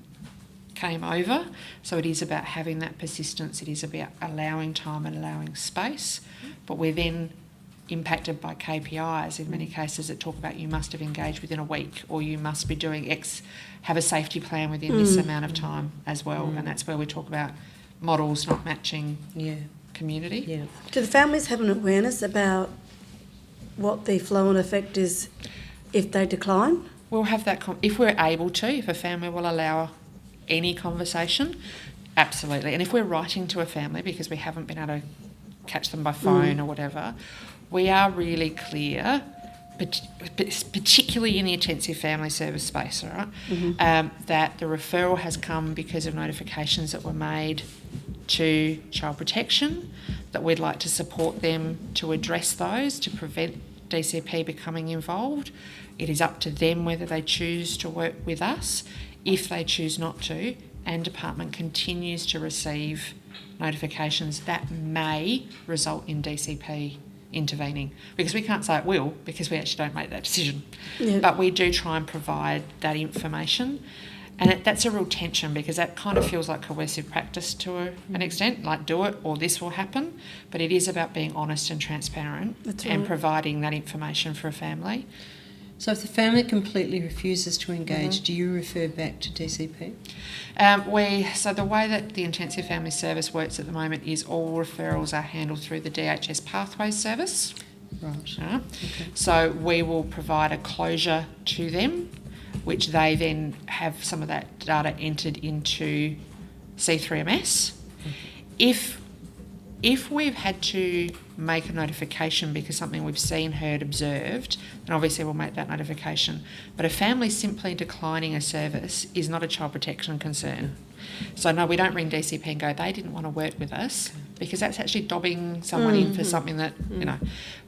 game over. So it is about having that persistence. It is about allowing time and allowing space. But we're then impacted by KPIs in many cases that talk about you must have engaged within a week, or you must be doing X, have a safety plan within this amount of time as well. And that's where we talk about models not matching community. Yeah. Do the families have an awareness about what the flow and effect is if they decline? We'll have that, if we're able to, if a family will allow any conversation, absolutely. And if we're writing to a family because we haven't been able to catch them by phone or whatever, we are really clear, particularly in the intensive family service space, all right, that the referral has come because of notifications that were made to Child Protection, that we'd like to support them to address those, to prevent DCP becoming involved. It is up to them whether they choose to work with us. If they choose not to, and department continues to receive notifications, that may result in DCP intervening, because we can't say it will, because we actually don't make that decision. Yeah. But we do try and provide that information, and that's a real tension, because that kind of feels like coercive practice to an extent, like do it or this will happen. But it is about being honest and transparent and providing that information for a family. So if the family completely refuses to engage, do you refer back to DCP? So the way that the intensive family service works at the moment is all referrals are handled through the DHS Pathways service. Right. Right? Okay. So we will provide a closure to them, which they then have some of that data entered into C3MS. If we've had to make a notification because something we've seen, heard, observed, then obviously we'll make that notification. But a family simply declining a service is not a child protection concern. So no, we don't ring DCP and go, they didn't want to work with us, because that's actually dobbing someone in for something that, you know.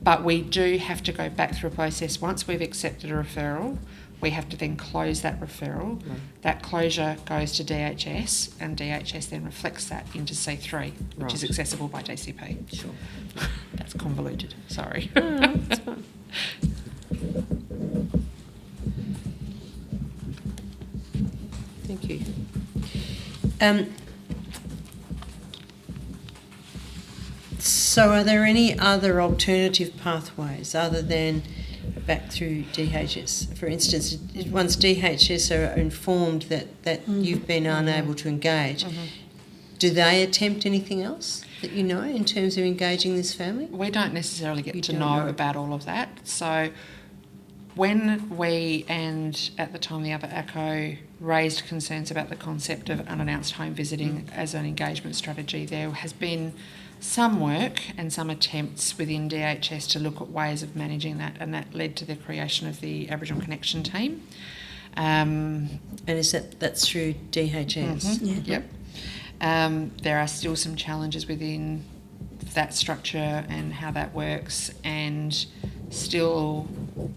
But we do have to go back through a process. Once we've accepted a referral, we have to then close that referral. That closure goes to DHS, and DHS then reflects that into C3, which is accessible by DCP. Sure. That's convoluted, sorry. No, that's fine. Thank you. So are there any other alternative pathways other than back through DHS? For instance, once DHS are informed that you've been unable to engage, do they attempt anything else that you know in terms of engaging this family? We don't necessarily get to know about all of that. So when we, and at the time the other ACO, raised concerns about the concept of unannounced home visiting as an engagement strategy, there has been some work and some attempts within DHS to look at ways of managing that, and that led to the creation of the Aboriginal Connection team. And is that's through DHS? Yep. There are still some challenges within that structure and how that works, and still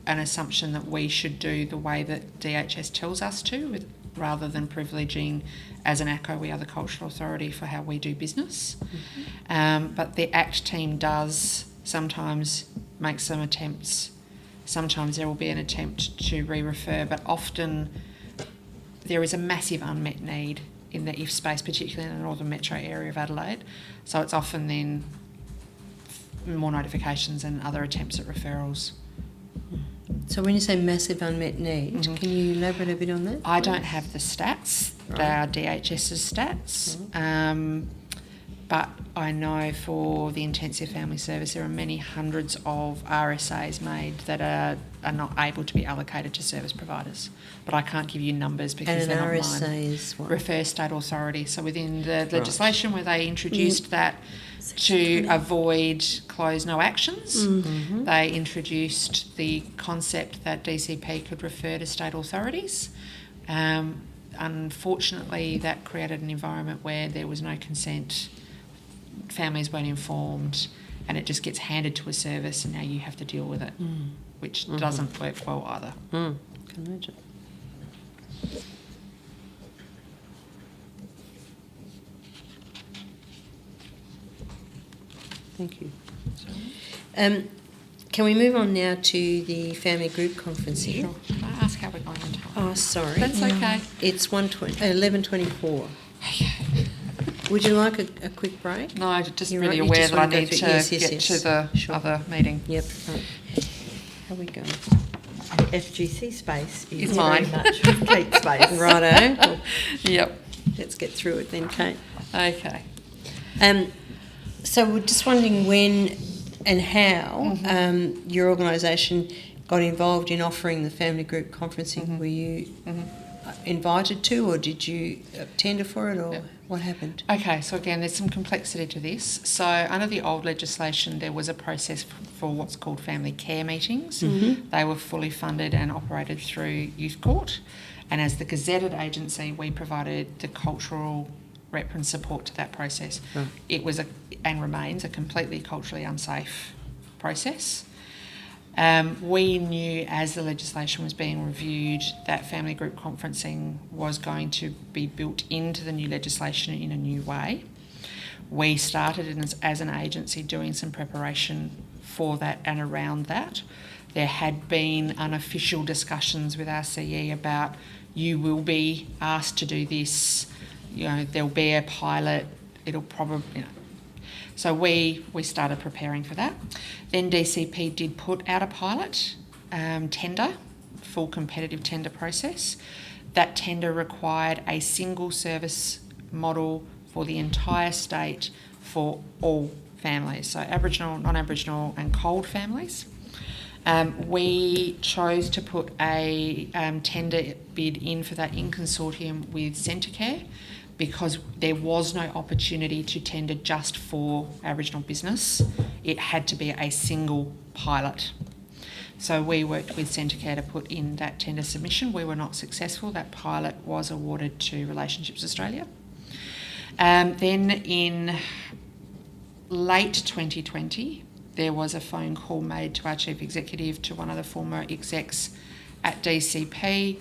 an assumption that we should do the way that DHS tells us to, rather than privileging, as an ACO, we are the cultural authority for how we do business. But the ACT team does sometimes make some attempts. Sometimes there will be an attempt to re-refer, but often there is a massive unmet need in the IF space, particularly in the northern metro area of Adelaide. So it's often then more notifications and other attempts at referrals. So when you say massive unmet need, can you elaborate a bit on that? I don't have the stats. They are DHS's stats. But I know for the intensive family service there are many hundreds of RSAs made that are not able to be allocated to service providers. But I can't give you numbers because and they're not RSA mine. is what? Refer state authority. So within the legislation where they introduced that to avoid close no actions, they introduced the concept that DCP could refer to state authorities. Unfortunately, that created an environment where there was no consent, families weren't informed, and it just gets handed to a service and now you have to deal with it, which doesn't work well either. Can imagine. Thank you. Can we move on now to the family group conferencing? Sure. Can I ask how we're going on time? Oh, sorry. That's okay. It's 11:24. Would you like a quick break? No, I'm just You're really right, you aware just that I wanna go need through- to yes, get to the Sure. other meeting. Yep. Right. How we go? The FGC space is It's very mine. much Kate's space. Righto. Well, Yep. let's get through it then, Kate. Okay. So we're just wondering when and how your organisation got involved in offering the family group conferencing. Were you invited to, or did you tender for it, or what happened? Okay, so again, there's some complexity to this. So under the old legislation, there was a process for what's called family care meetings. They were fully funded and operated through Youth Court. And as the gazetted agency, we provided the cultural rep and support to that process. Right. It was and remains a completely culturally unsafe process. We knew as the legislation was being reviewed that family group conferencing was going to be built into the new legislation in a new way. We started as an agency doing some preparation for that and around that. There had been unofficial discussions with our CE about you will be asked to do this, there'll be a pilot, it'll probably, So we started preparing for that. Then DCP did put out a pilot tender, full competitive tender process. That tender required a single service model for the entire state for all families, so Aboriginal, non-Aboriginal and cold families. We chose to put a tender bid in for that in consortium with Centrecare, because there was no opportunity to tender just for Aboriginal business. It had to be a single pilot. So we worked with Centrecare to put in that tender submission. We were not successful. That pilot was awarded to Relationships Australia. Then in late 2020, there was a phone call made to our chief executive, to one of the former execs at DCP,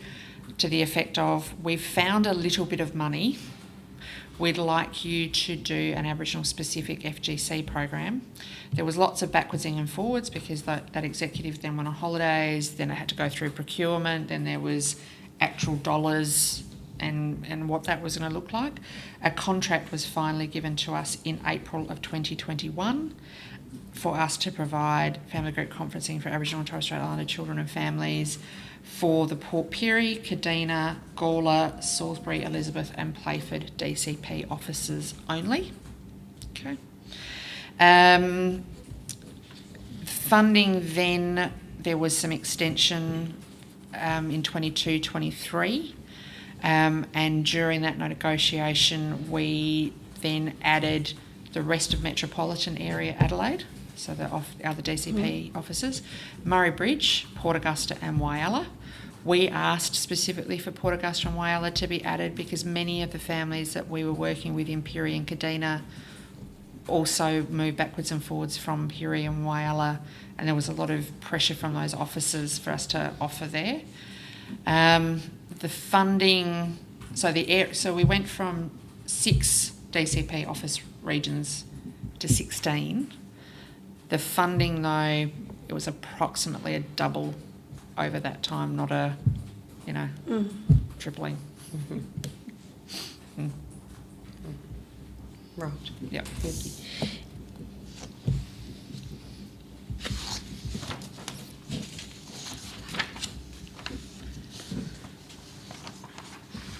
to the effect of, we've found a little bit of money. We'd like you to do an Aboriginal specific FGC program. There was lots of backwards and forwards because that executive then went on holidays, then it had to go through procurement, then there was actual dollars and what that was going to look like. A contract was finally given to us in April of 2021 for us to provide family group conferencing for Aboriginal and Torres Strait Islander children and families for the Port Pirie, Kadina, Gawler, Salisbury, Elizabeth and Playford DCP offices only. Okay. Funding then, there was some extension in 22-23 and during that negotiation we then added the rest of metropolitan area Adelaide, so the other DCP offices, Murray Bridge, Port Augusta and Whyalla. We asked specifically for Port Augusta and Whyalla to be added because many of the families that we were working with in Pirie and Kadina also moved backwards and forwards from Pirie and Whyalla, and there was a lot of pressure from those officers for us to offer there. The funding, so we went from 6 DCP office regions to 16. The funding, though, it was approximately a double over that time, not a, tripling. Right. Yep. Thank you.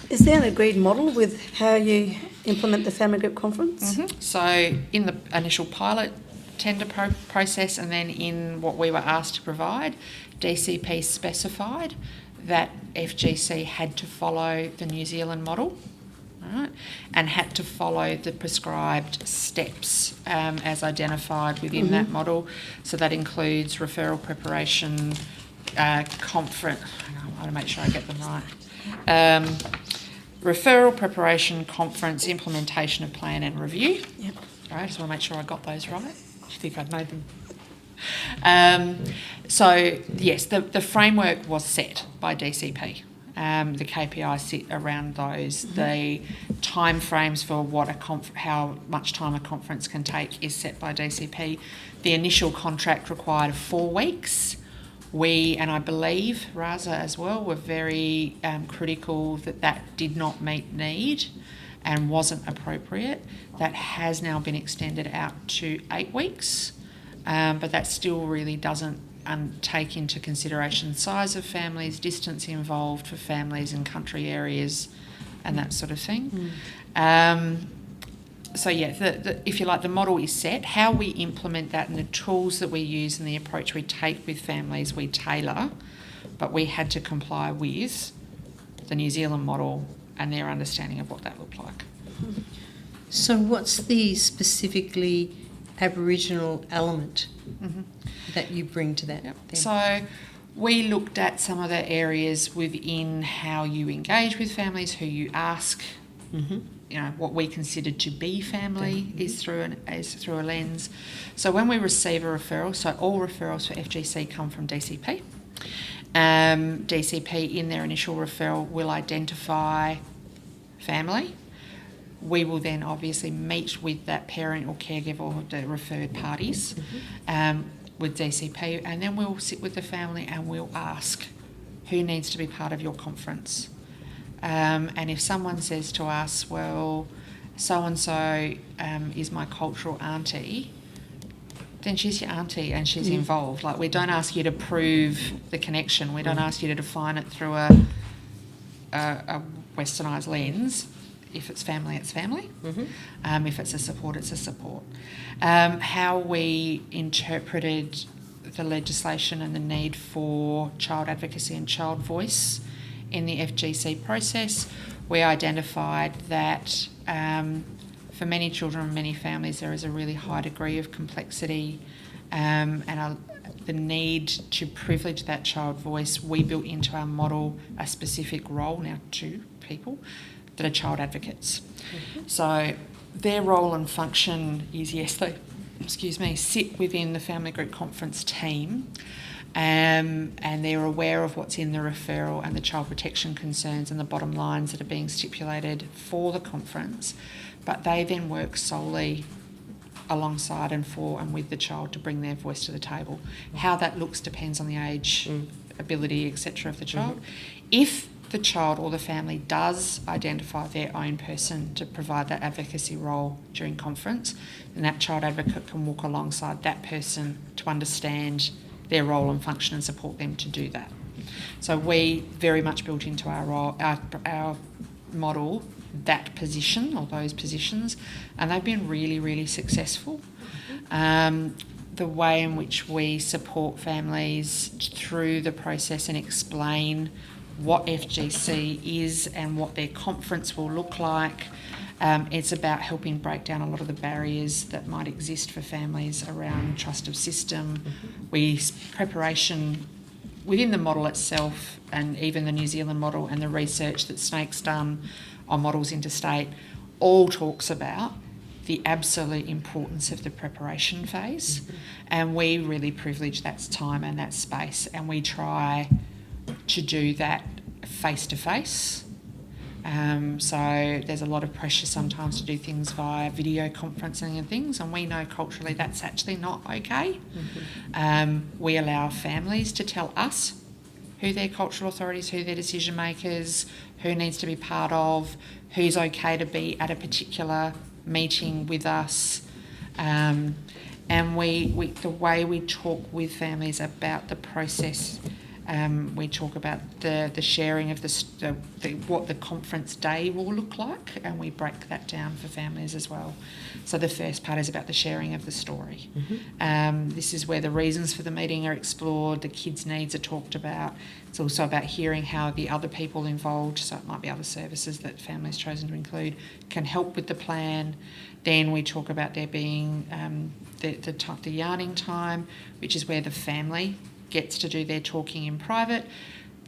Is there an agreed model with how you implement the family group conference? So in the initial pilot tender process and then in what we were asked to provide, DCP specified that FGC had to follow the New Zealand model, right, and had to follow the prescribed steps as identified within that model. So that includes referral preparation, conference, I want to make sure I get them right. Referral preparation, conference, implementation of plan and review. Yep. Right, just want to make sure I got those right. I think I'd know them. So yes, the framework was set by DCP. The KPIs sit around those. The timeframes for how much time a conference can take is set by DCP. The initial contract required 4 weeks. We, and I believe RASA as well, were very critical that did not meet need and wasn't appropriate. That has now been extended out to 8 weeks, but that still really doesn't take into consideration size of families, distance involved for families in country areas, and that sort of thing. So yeah, if you like, the model is set. How we implement that and the tools that we use and the approach we take with families, we tailor, but we had to comply with the New Zealand model and their understanding of what that looked like. So what's the specifically Aboriginal element that you bring to that? Yep. Then? So we looked at some of the areas within how you engage with families, who you ask. You know, what we considered to be family is through a lens. So when we receive a referral, so all referrals for FGC come from DCP. DCP in their initial referral will identify family. We will then obviously meet with that parent or caregiver or the referred parties with DCP, and then we'll sit with the family and we'll ask who needs to be part of your conference. And if someone says to us, well, so-and-so is my cultural auntie, then she's your auntie and she's involved. Like, we don't ask you to prove the connection. We don't ask you to define it through a westernised lens. If it's family, it's family. If it's a support, it's a support. How we interpreted the legislation and the need for child advocacy and child voice in the FGC process, we identified that for many children and many families there is a really high degree of complexity and the need to privilege that child voice. We built into our model a specific role, now 2 people, that are child advocates. So their role and function is, yes, they sit within the family group conference team, and they're aware of what's in the referral and the child protection concerns and the bottom lines that are being stipulated for the conference, but they then work solely alongside and for and with the child to bring their voice to the table. How that looks depends on the age, ability, etc. of the child. If the child or the family does identify their own person to provide that advocacy role during conference, then that child advocate can walk alongside that person to understand their role and function and support them to do that. So we very much built into our role, our model, that position or those positions, and they've been really, really successful. The way in which we support families through the process and explain what FGC is and what their conference will look like. It's about helping break down a lot of the barriers that might exist for families around trust of system. Preparation within the model itself, and even the New Zealand model and the research that Snake's done on models interstate, all talks about the absolute importance of the preparation phase. And we really privilege that time and that space, and we try to do that face-to-face. So there's a lot of pressure sometimes to do things via video conferencing and things, and we know culturally that's actually not okay. We allow families to tell us who their cultural authorities, who their decision makers, who needs to be part of, who's okay to be at a particular meeting with us. And the way we talk with families about the process, we talk about the sharing of what the conference day will look like, and we break that down for families as well. So the first part is about the sharing of the story. This is where the reasons for the meeting are explored, the kids' needs are talked about. It's also about hearing how the other people involved, so it might be other services that families chosen to include, can help with the plan. Then we talk about there being the yarning time, which is where the family gets to do their talking in private.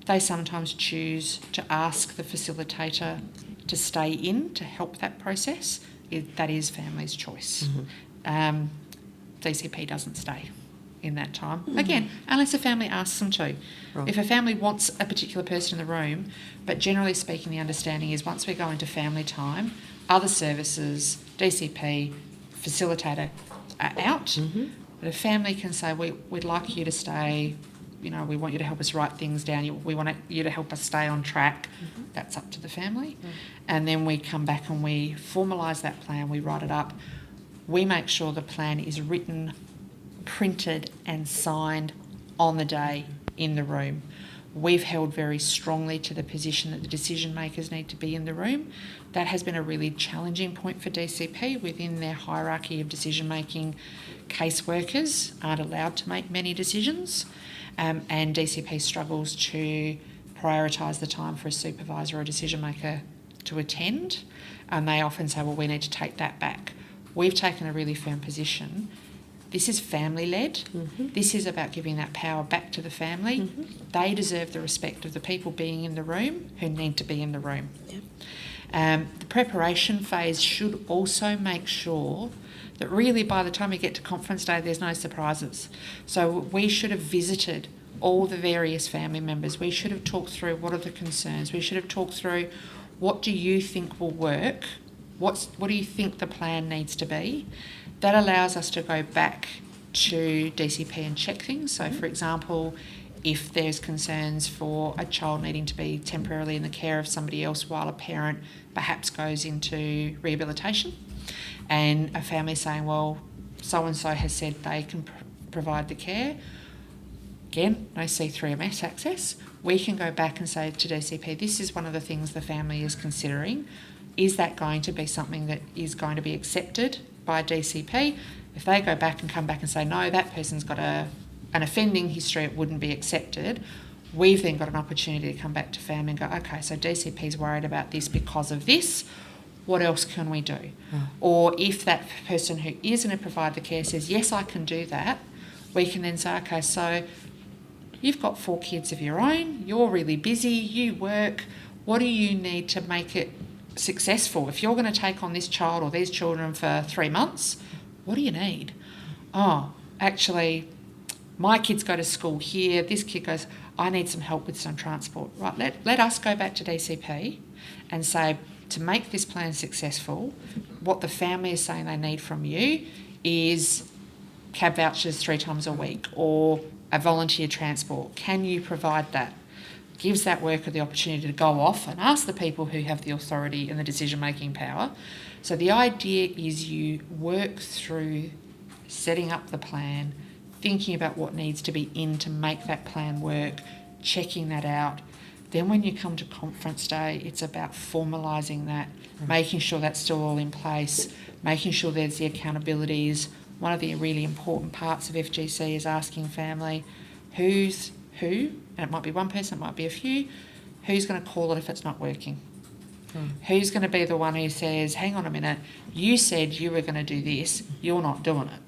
They sometimes choose to ask the facilitator to stay in to help that process. That is family's choice. DCP doesn't stay. in that time. Again, unless a family asks them to. Right. If a family wants a particular person in the room, but generally speaking, the understanding is once we go into family time, other services, DCP, facilitator are out. But a family can say, we'd like you to stay, we want you to help us write things down, we want you to help us stay on track. That's up to the family. And then we come back and we formalise that plan, we write it up. We make sure the plan is written, printed and signed on the day in the room. We've held very strongly to the position that the decision makers need to be in the room. That has been a really challenging point for DCP within their hierarchy of decision making. Caseworkers aren't allowed to make many decisions, and DCP struggles to prioritise the time for a supervisor or a decision maker to attend, and they often say, well, we need to take that back. We've taken a really firm position. This is family-led. This is about giving that power back to the family. They deserve the respect of the people being in the room who need to be in the room. The preparation phase should also make sure that really by the time we get to conference day, there's no surprises. So we should have visited all the various family members. We should have talked through what are the concerns. We should have talked through what do you think will work? What do you think the plan needs to be? That allows us to go back to DCP and check things. So, for example, if there's concerns for a child needing to be temporarily in the care of somebody else while a parent perhaps goes into rehabilitation, and a family saying, well, so-and-so has said they can provide the care, again, no C3MS access, we can go back and say to DCP, this is one of the things the family is considering. Is that going to be something that is going to be accepted by DCP? If they go back and come back and say, no, that person's got an offending history, it wouldn't be accepted, we've then got an opportunity to come back to family and go, okay, so DCP's worried about this because of this, what else can we do? Or if that person who is going to provide the care says, yes, I can do that, we can then say, okay, so you've got 4 kids of your own, you're really busy, you work, what do you need to make it successful? If you're going to take on this child or these children for 3 months, what do you need? Oh, actually, my kids go to school here, this kid goes, I need some help with some transport. Right, let us go back to DCP and say, to make this plan successful, what the family is saying they need from you is cab vouchers 3 times a week or a volunteer transport. Can you provide that? Gives that worker the opportunity to go off and ask the people who have the authority and the decision-making power. So the idea is you work through setting up the plan, thinking about what needs to be in to make that plan work, checking that out. Then when you come to conference day, it's about formalising that, making sure that's still all in place, making sure there's the accountabilities. One of the really important parts of FGC is asking family who's who, and it might be one person, it might be a few, who's going to call it if it's not working? Who's going to be the one who says, hang on a minute, you said you were going to do this, you're not doing it.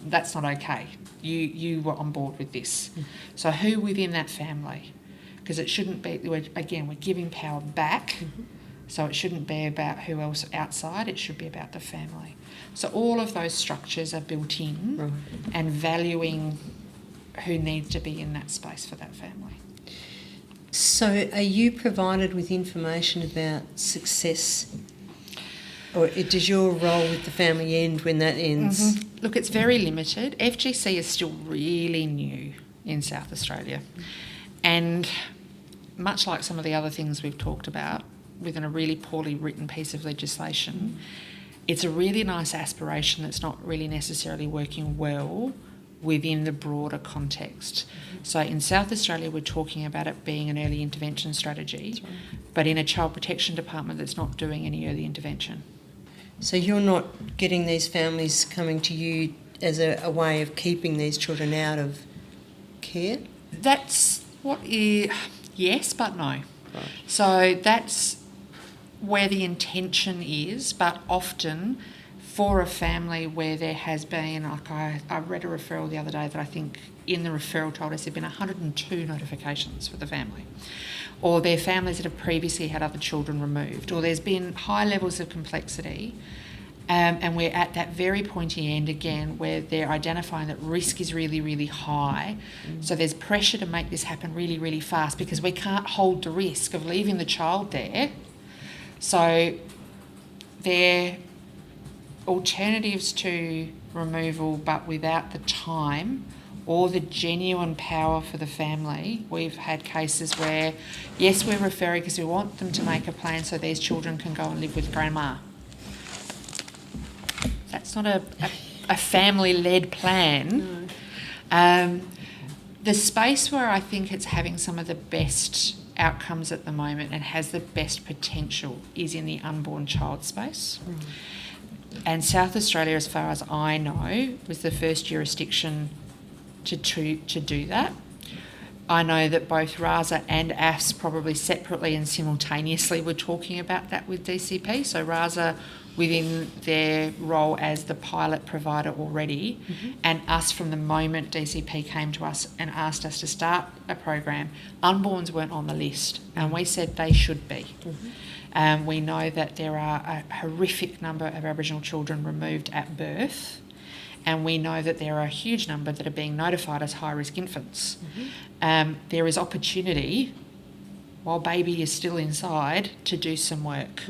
That's not okay. You were on board with this. So who within that family? Because it shouldn't be, we're giving power back, so it shouldn't be about who else outside, it should be about the family. So all of those structures are built in and valuing who needs to be in that space for that family. So are you provided with information about success? Or does your role with the family end when that ends? Look, it's very limited. FGC is still really new in South Australia. And much like some of the other things we've talked about within a really poorly written piece of legislation, it's a really nice aspiration that's not really necessarily working well within the broader context. So in South Australia, we're talking about it being an early intervention strategy, but in a child protection department that's not doing any early intervention. So you're not getting these families coming to you as a way of keeping these children out of care? That's what is, yes, but no. Right. So that's where the intention is, but often for a family where there has been, like I read a referral the other day that I think in the referral told us there have been 102 notifications for the family, or their families that have previously had other children removed, or there's been high levels of complexity, And we're at that very pointy end again where they're identifying that risk is really, really high. So there's pressure to make this happen really, really fast because we can't hold the risk of leaving the child there. So they're alternatives to removal but without the time or the genuine power for the family. We've had cases where, yes, we're referring because we want them to make a plan so these children can go and live with grandma. That's not a family-led plan. No. The space where I think it's having some of the best outcomes at the moment and has the best potential is in the unborn child space. And South Australia, as far as I know, was the first jurisdiction to do that. I know that both RASA and AFS probably separately and simultaneously were talking about that with DCP. So RASA within their role as the pilot provider already, and us from the moment DCP came to us and asked us to start a program, unborns weren't on the list, and we said they should be. We know that there are a horrific number of Aboriginal children removed at birth, and we know that there are a huge number that are being notified as high-risk infants. There is opportunity, while baby is still inside, to do some work.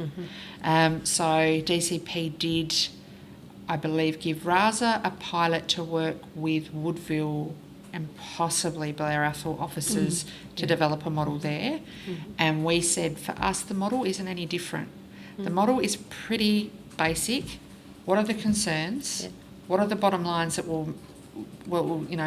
So DCP did, I believe, give RASA a pilot to work with Woodville and possibly Blair Athol officers to develop a model there. And we said, for us, the model isn't any different. The model is pretty basic. What are the concerns? Yeah. What are the bottom lines that will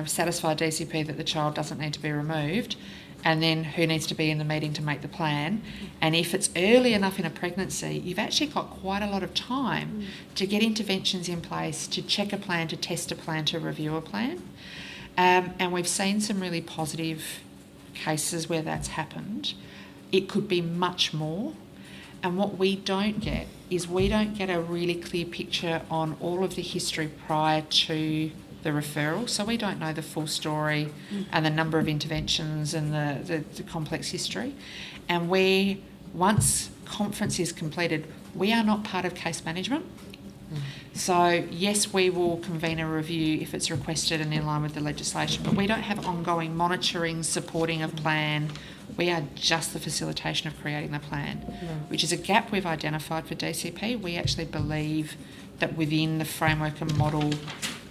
satisfy DCP that the child doesn't need to be removed? And then who needs to be in the meeting to make the plan? And if it's early enough in a pregnancy, you've actually got quite a lot of time to get interventions in place, to check a plan, to test a plan, to review a plan. And we've seen some really positive cases where that's happened. It could be much more. And what we don't get is we don't get a really clear picture on all of the history prior to the referral. So we don't know the full story and the number of interventions and the complex history. And once conference is completed, we are not part of case management. So yes, we will convene a review if it's requested and in line with the legislation, but we don't have ongoing monitoring, supporting of plan. We are just the facilitation of creating the plan, which is a gap we've identified for DCP. We actually believe that within the framework and model,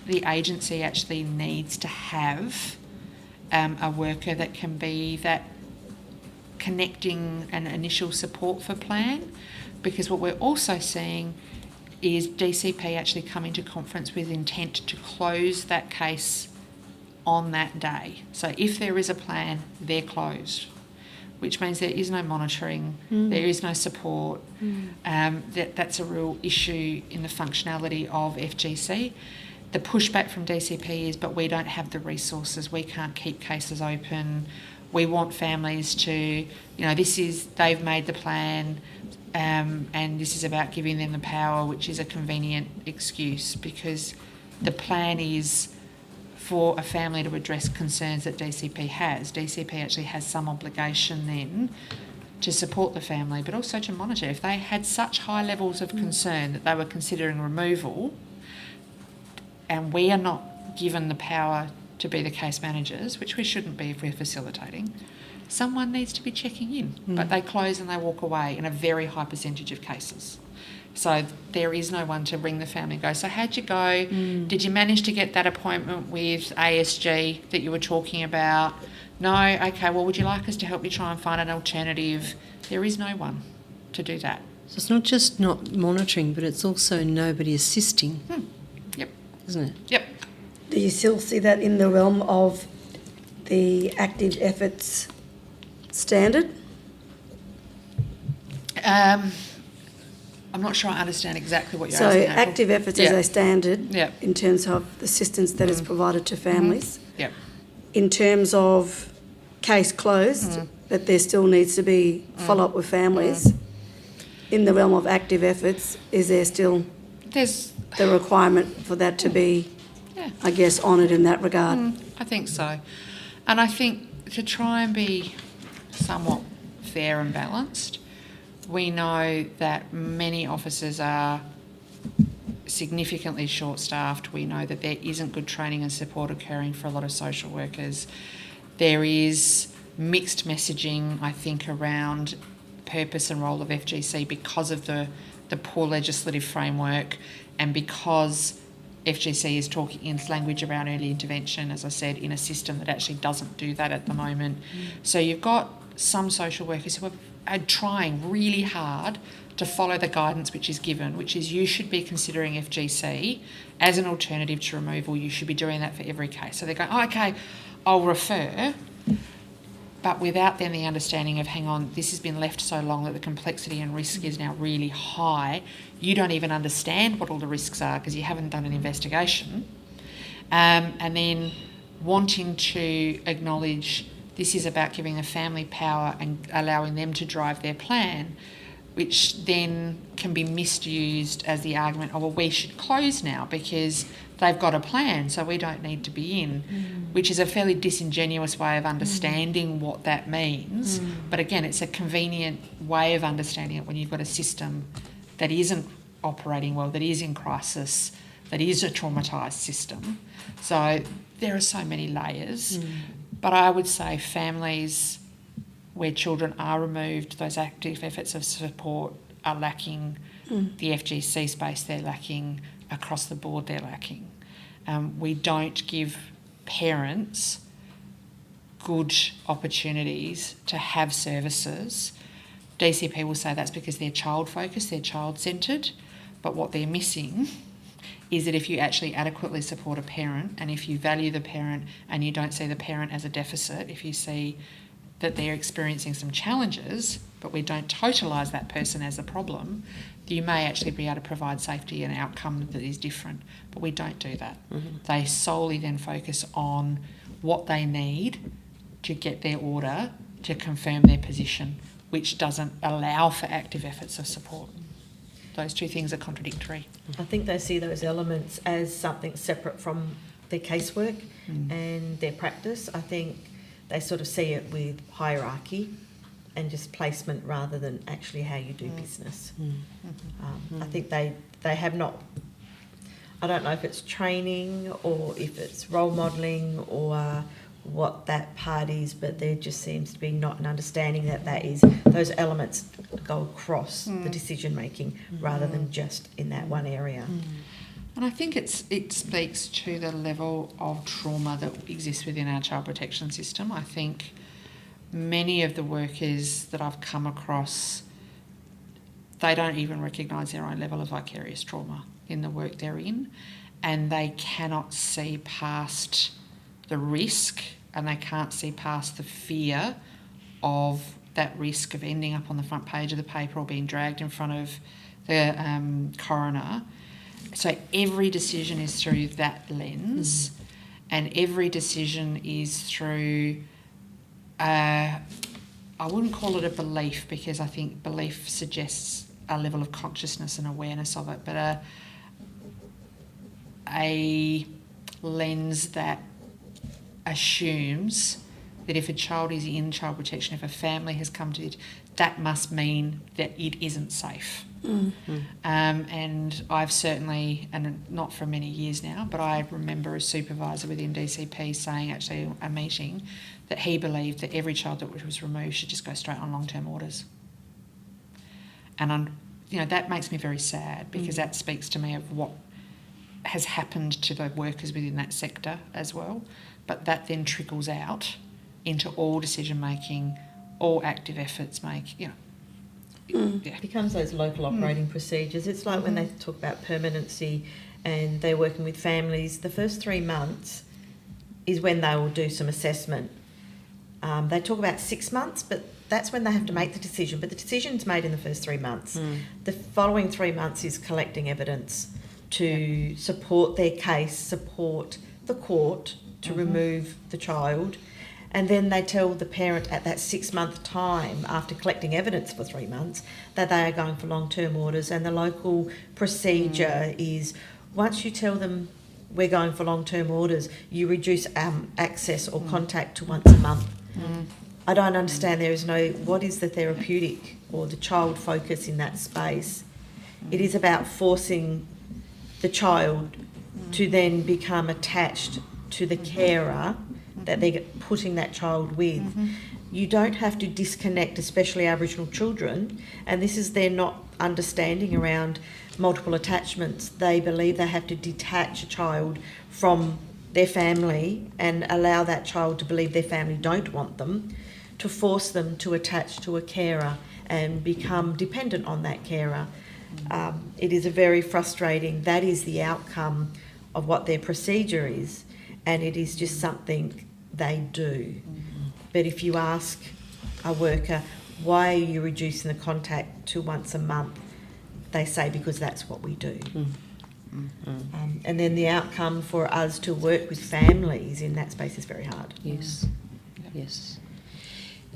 the agency actually needs to have a worker that can be that connecting and initial support for plan, because what we're also seeing is DCP actually coming to conference with intent to close that case on that day. So if there is a plan, they're closed, which means there is no monitoring, there is no support. That's a real issue in the functionality of FGC. The pushback from DCP is, but we don't have the resources, we can't keep cases open. We want families to, they've made the plan, and this is about giving them the power, which is a convenient excuse, because the plan is for a family to address concerns that DCP has. DCP actually has some obligation then to support the family, but also to monitor. If they had such high levels of concern that they were considering removal, and we are not given the power to be the case managers, which we shouldn't be if we're facilitating, someone needs to be checking in. But they close and they walk away in a very high percentage of cases. So there is no one to ring the family and go, so how'd you go? Did you manage to get that appointment with ASG that you were talking about? No? Okay, well, would you like us to help you try and find an alternative? There is no one to do that. So it's not just not monitoring, but it's also nobody assisting. Yep. Isn't it? Yep. Do you still see that in the realm of the active efforts standard? I'm not sure I understand exactly what you're So asking. April. active efforts is a standard Yep. in terms of the assistance that is provided to families. Yep. In terms of case closed, that there still needs to be follow-up with families. In the realm of active efforts, is there still There's, the requirement for that to be, yeah. I guess, honoured in that regard? I think so. And I think to try and be somewhat fair and balanced, we know that many officers are significantly short-staffed. We know that there isn't good training and support occurring for a lot of social workers. There is mixed messaging, I think, around purpose and role of FGC because of the poor legislative framework and because FGC is talking in language around early intervention, as I said, in a system that actually doesn't do that at the moment. So you've got some social workers who are trying really hard to follow the guidance which is given, which is you should be considering FGC as an alternative to removal. You should be doing that for every case. So they're going, oh, okay, I'll refer, but without then the understanding of, hang on, this has been left so long that the complexity and risk is now really high. You don't even understand what all the risks are because you haven't done an investigation. And then wanting to acknowledge this is about giving the family power and allowing them to drive their plan, which then can be misused as the argument, oh, well, we should close now because they've got a plan, so we don't need to be in, which is a fairly disingenuous way of understanding what that means. But again, it's a convenient way of understanding it when you've got a system that isn't operating well, that is in crisis, that is a traumatised system. So there are so many layers. But I would say families where children are removed, those active efforts of support are lacking. The FGC space, they're lacking. Across the board, they're lacking. We don't give parents good opportunities to have services. DCP will say that's because they're child-focused, they're child-centred, but what they're missing is that if you actually adequately support a parent and if you value the parent and you don't see the parent as a deficit, if you see that they're experiencing some challenges, but we don't totalise that person as a problem, you may actually be able to provide safety and outcome that is different. But we don't do that. They solely then focus on what they need to get their order to confirm their position, which doesn't allow for active efforts of support. Those two things are contradictory. I think they see those elements as something separate from their casework and their practice. I think they sort of see it with hierarchy and just placement rather than actually how you do business. I think they have not, I don't know if it's training or if it's role modelling or what that part is, but there just seems to be not an understanding that is those elements go across the decision making rather than just in that one area. And I think it speaks to the level of trauma that exists within our child protection system. I think many of the workers that I've come across, they don't even recognise their own level of vicarious trauma in the work they're in, and they cannot see past the risk and they can't see past the fear of that risk of ending up on the front page of the paper or being dragged in front of the coroner. So every decision is through that lens and every decision is through, I wouldn't call it a belief because I think belief suggests a level of consciousness and awareness of it, but a lens that assumes that if a child is in child protection, if a family has come to it, that must mean that it isn't safe. And I've certainly, and not for many years now, but I remember a supervisor within DCP saying actually at a meeting that he believed that every child that was removed should just go straight on long-term orders. And that makes me very sad because that speaks to me of what has happened to the workers within that sector as well. But that then trickles out into all decision making, all active efforts It becomes those local operating procedures. It's like when they talk about permanency and they're working with families, the first 3 months is when they will do some assessment. They talk about 6 months, but that's when they have to make the decision. But the decision's made in the first 3 months. The following 3 months is collecting evidence to support their case, support the court to remove the child. And then they tell the parent at that 6 month time, after collecting evidence for 3 months, that they are going for long-term orders. And the local procedure is once you tell them we're going for long-term orders, you reduce access or contact to once a month. I don't understand. There is no, what is the therapeutic or the child focus in that space? It is about forcing the child to then become attached to the carer that they're putting that child with. You don't have to disconnect, especially Aboriginal children, and this is their not understanding around multiple attachments. They believe they have to detach a child from their family and allow that child to believe their family don't want them, to force them to attach to a carer and become dependent on that carer. It is a very frustrating, that is the outcome of what their procedure is, and it is just something they do. But if you ask a worker, why are you reducing the contact to once a month? They say, because that's what we do. And then the outcome for us to work with families in that space is very hard. Yes, yes.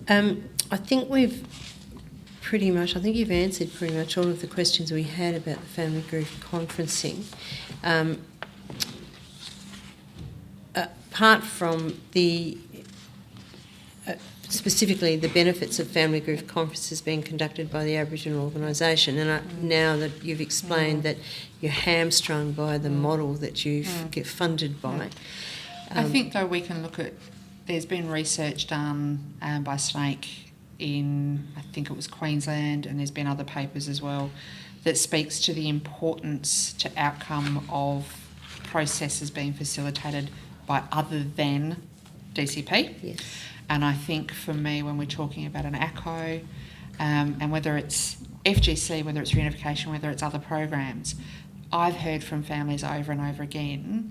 I think you've answered pretty much all of the questions we had about the family group conferencing. Apart from the specifically the benefits of family group conferences being conducted by the Aboriginal organisation, and now that you've explained that you're hamstrung by the model that you get funded by. I think though we can look at, there's been research done by Snake in, I think it was Queensland, and there's been other papers as well, that speaks to the importance to outcome of processes being facilitated by other than DCP. Yes. And I think for me, when we're talking about an ACO, and whether it's FGC, whether it's reunification, whether it's other programs, I've heard from families over and over again,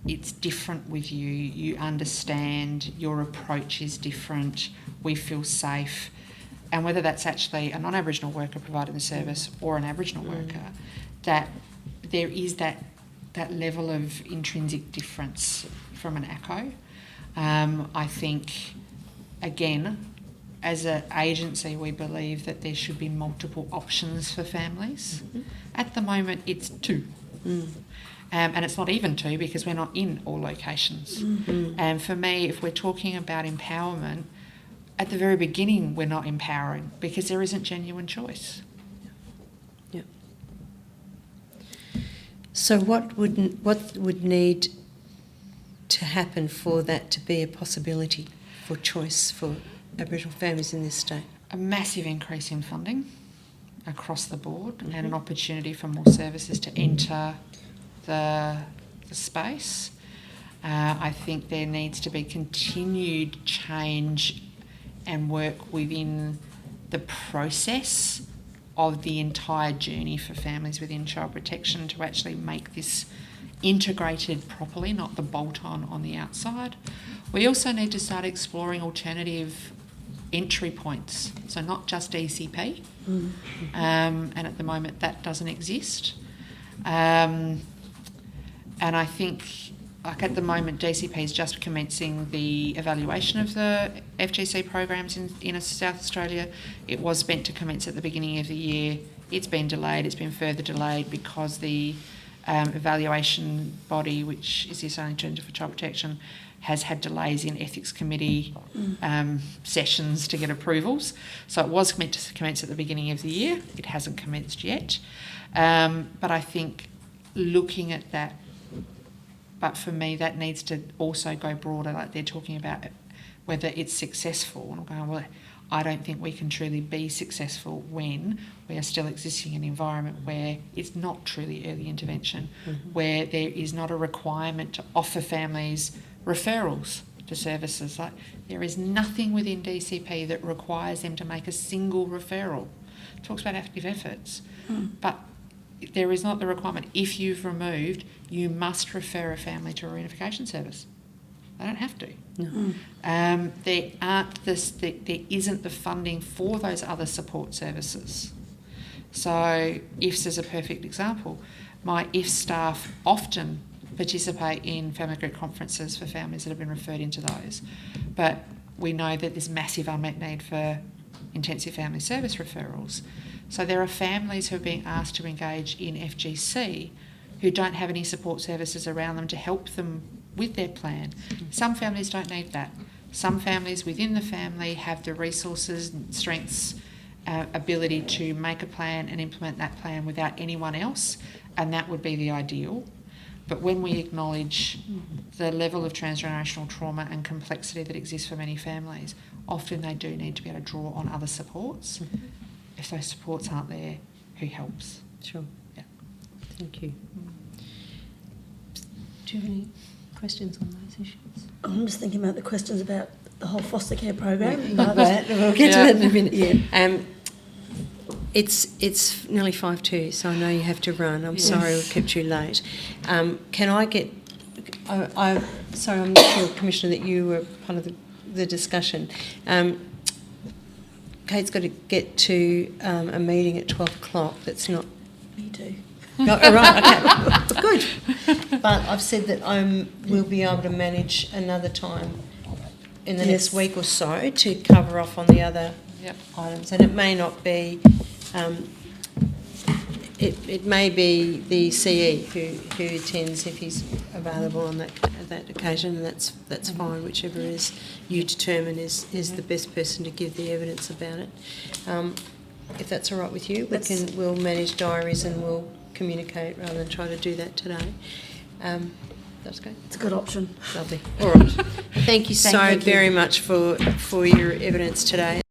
it's different with you. You understand, your approach is different, we feel safe. And whether that's actually a non-Aboriginal worker providing the service or an Aboriginal worker, that there is that level of intrinsic difference from an ACO. I think, again, as an agency, we believe that there should be multiple options for families. At the moment, it's 2. And it's not even 2 because we're not in all locations. And for me, if we're talking about empowerment, at the very beginning, we're not empowering because there isn't genuine choice. Yeah. So what would need to happen for that to be a possibility for choice for Aboriginal families in this state? A massive increase in funding across the board and an opportunity for more services to enter the space. I think there needs to be continued change and work within the process of the entire journey for families within child protection to actually make this integrated properly, not the bolt-on on the outside. We also need to start exploring alternative entry points, so not just DCP, and at the moment that doesn't exist. And I think, like at the moment, DCP is just commencing the evaluation of the FGC programs in South Australia. It was meant to commence at the beginning of the year. It's been delayed. It's been further delayed because the evaluation body, which is the Australian Centre for Child Protection, has had delays in ethics committee sessions to get approvals. So it was meant to commence at the beginning of the year. It hasn't commenced yet. But I think looking at that, but for me that needs to also go broader, like they're talking about whether it's successful. And I'm going, well, I don't think we can truly be successful when we are still existing in an environment where it's not truly early intervention, where there is not a requirement to offer families referrals to services. Like, there is nothing within DCP that requires them to make a single referral. It talks about active efforts, but there is not the requirement. If you've removed, you must refer a family to a reunification service. They don't have to. No. There isn't the funding for those other support services. So IFS is a perfect example. My IFS staff often participate in family group conferences for families that have been referred into those. But we know that there's massive unmet need for intensive family service referrals. So there are families who are being asked to engage in FGC who don't have any support services around them to help them with their plan. Some families don't need that. Some families within the family have the resources, strengths, ability to make a plan and implement that plan without anyone else, and that would be the ideal. But when we acknowledge the level of transgenerational trauma and complexity that exists for many families, often they do need to be able to draw on other supports. If those supports aren't there, who helps? Sure. Yeah. Thank you. Do you have any questions on those issues? I'm just thinking about the questions about the whole foster care program. We'll get to that in a minute. Yeah. It's nearly 5:02, so I know you have to run. I'm sorry we've kept you late. Can I get... sorry, I'm not sure, Commissioner, that you were part of the discussion. Kate's got to get to a meeting at 12 o'clock that's not... Me too. No, right, okay, good. But I've said that we'll be able to manage another time in the next week or so to cover off on the other items. And it may not be... it may be the CE who attends if he's available on that occasion, and that's fine. Whichever is you determine is the best person to give the evidence about it. If that's all right with you, we'll manage diaries and we'll communicate rather than try to do that today. That's great. It's a good option. Lovely. All right. Thank you so very much for your evidence today.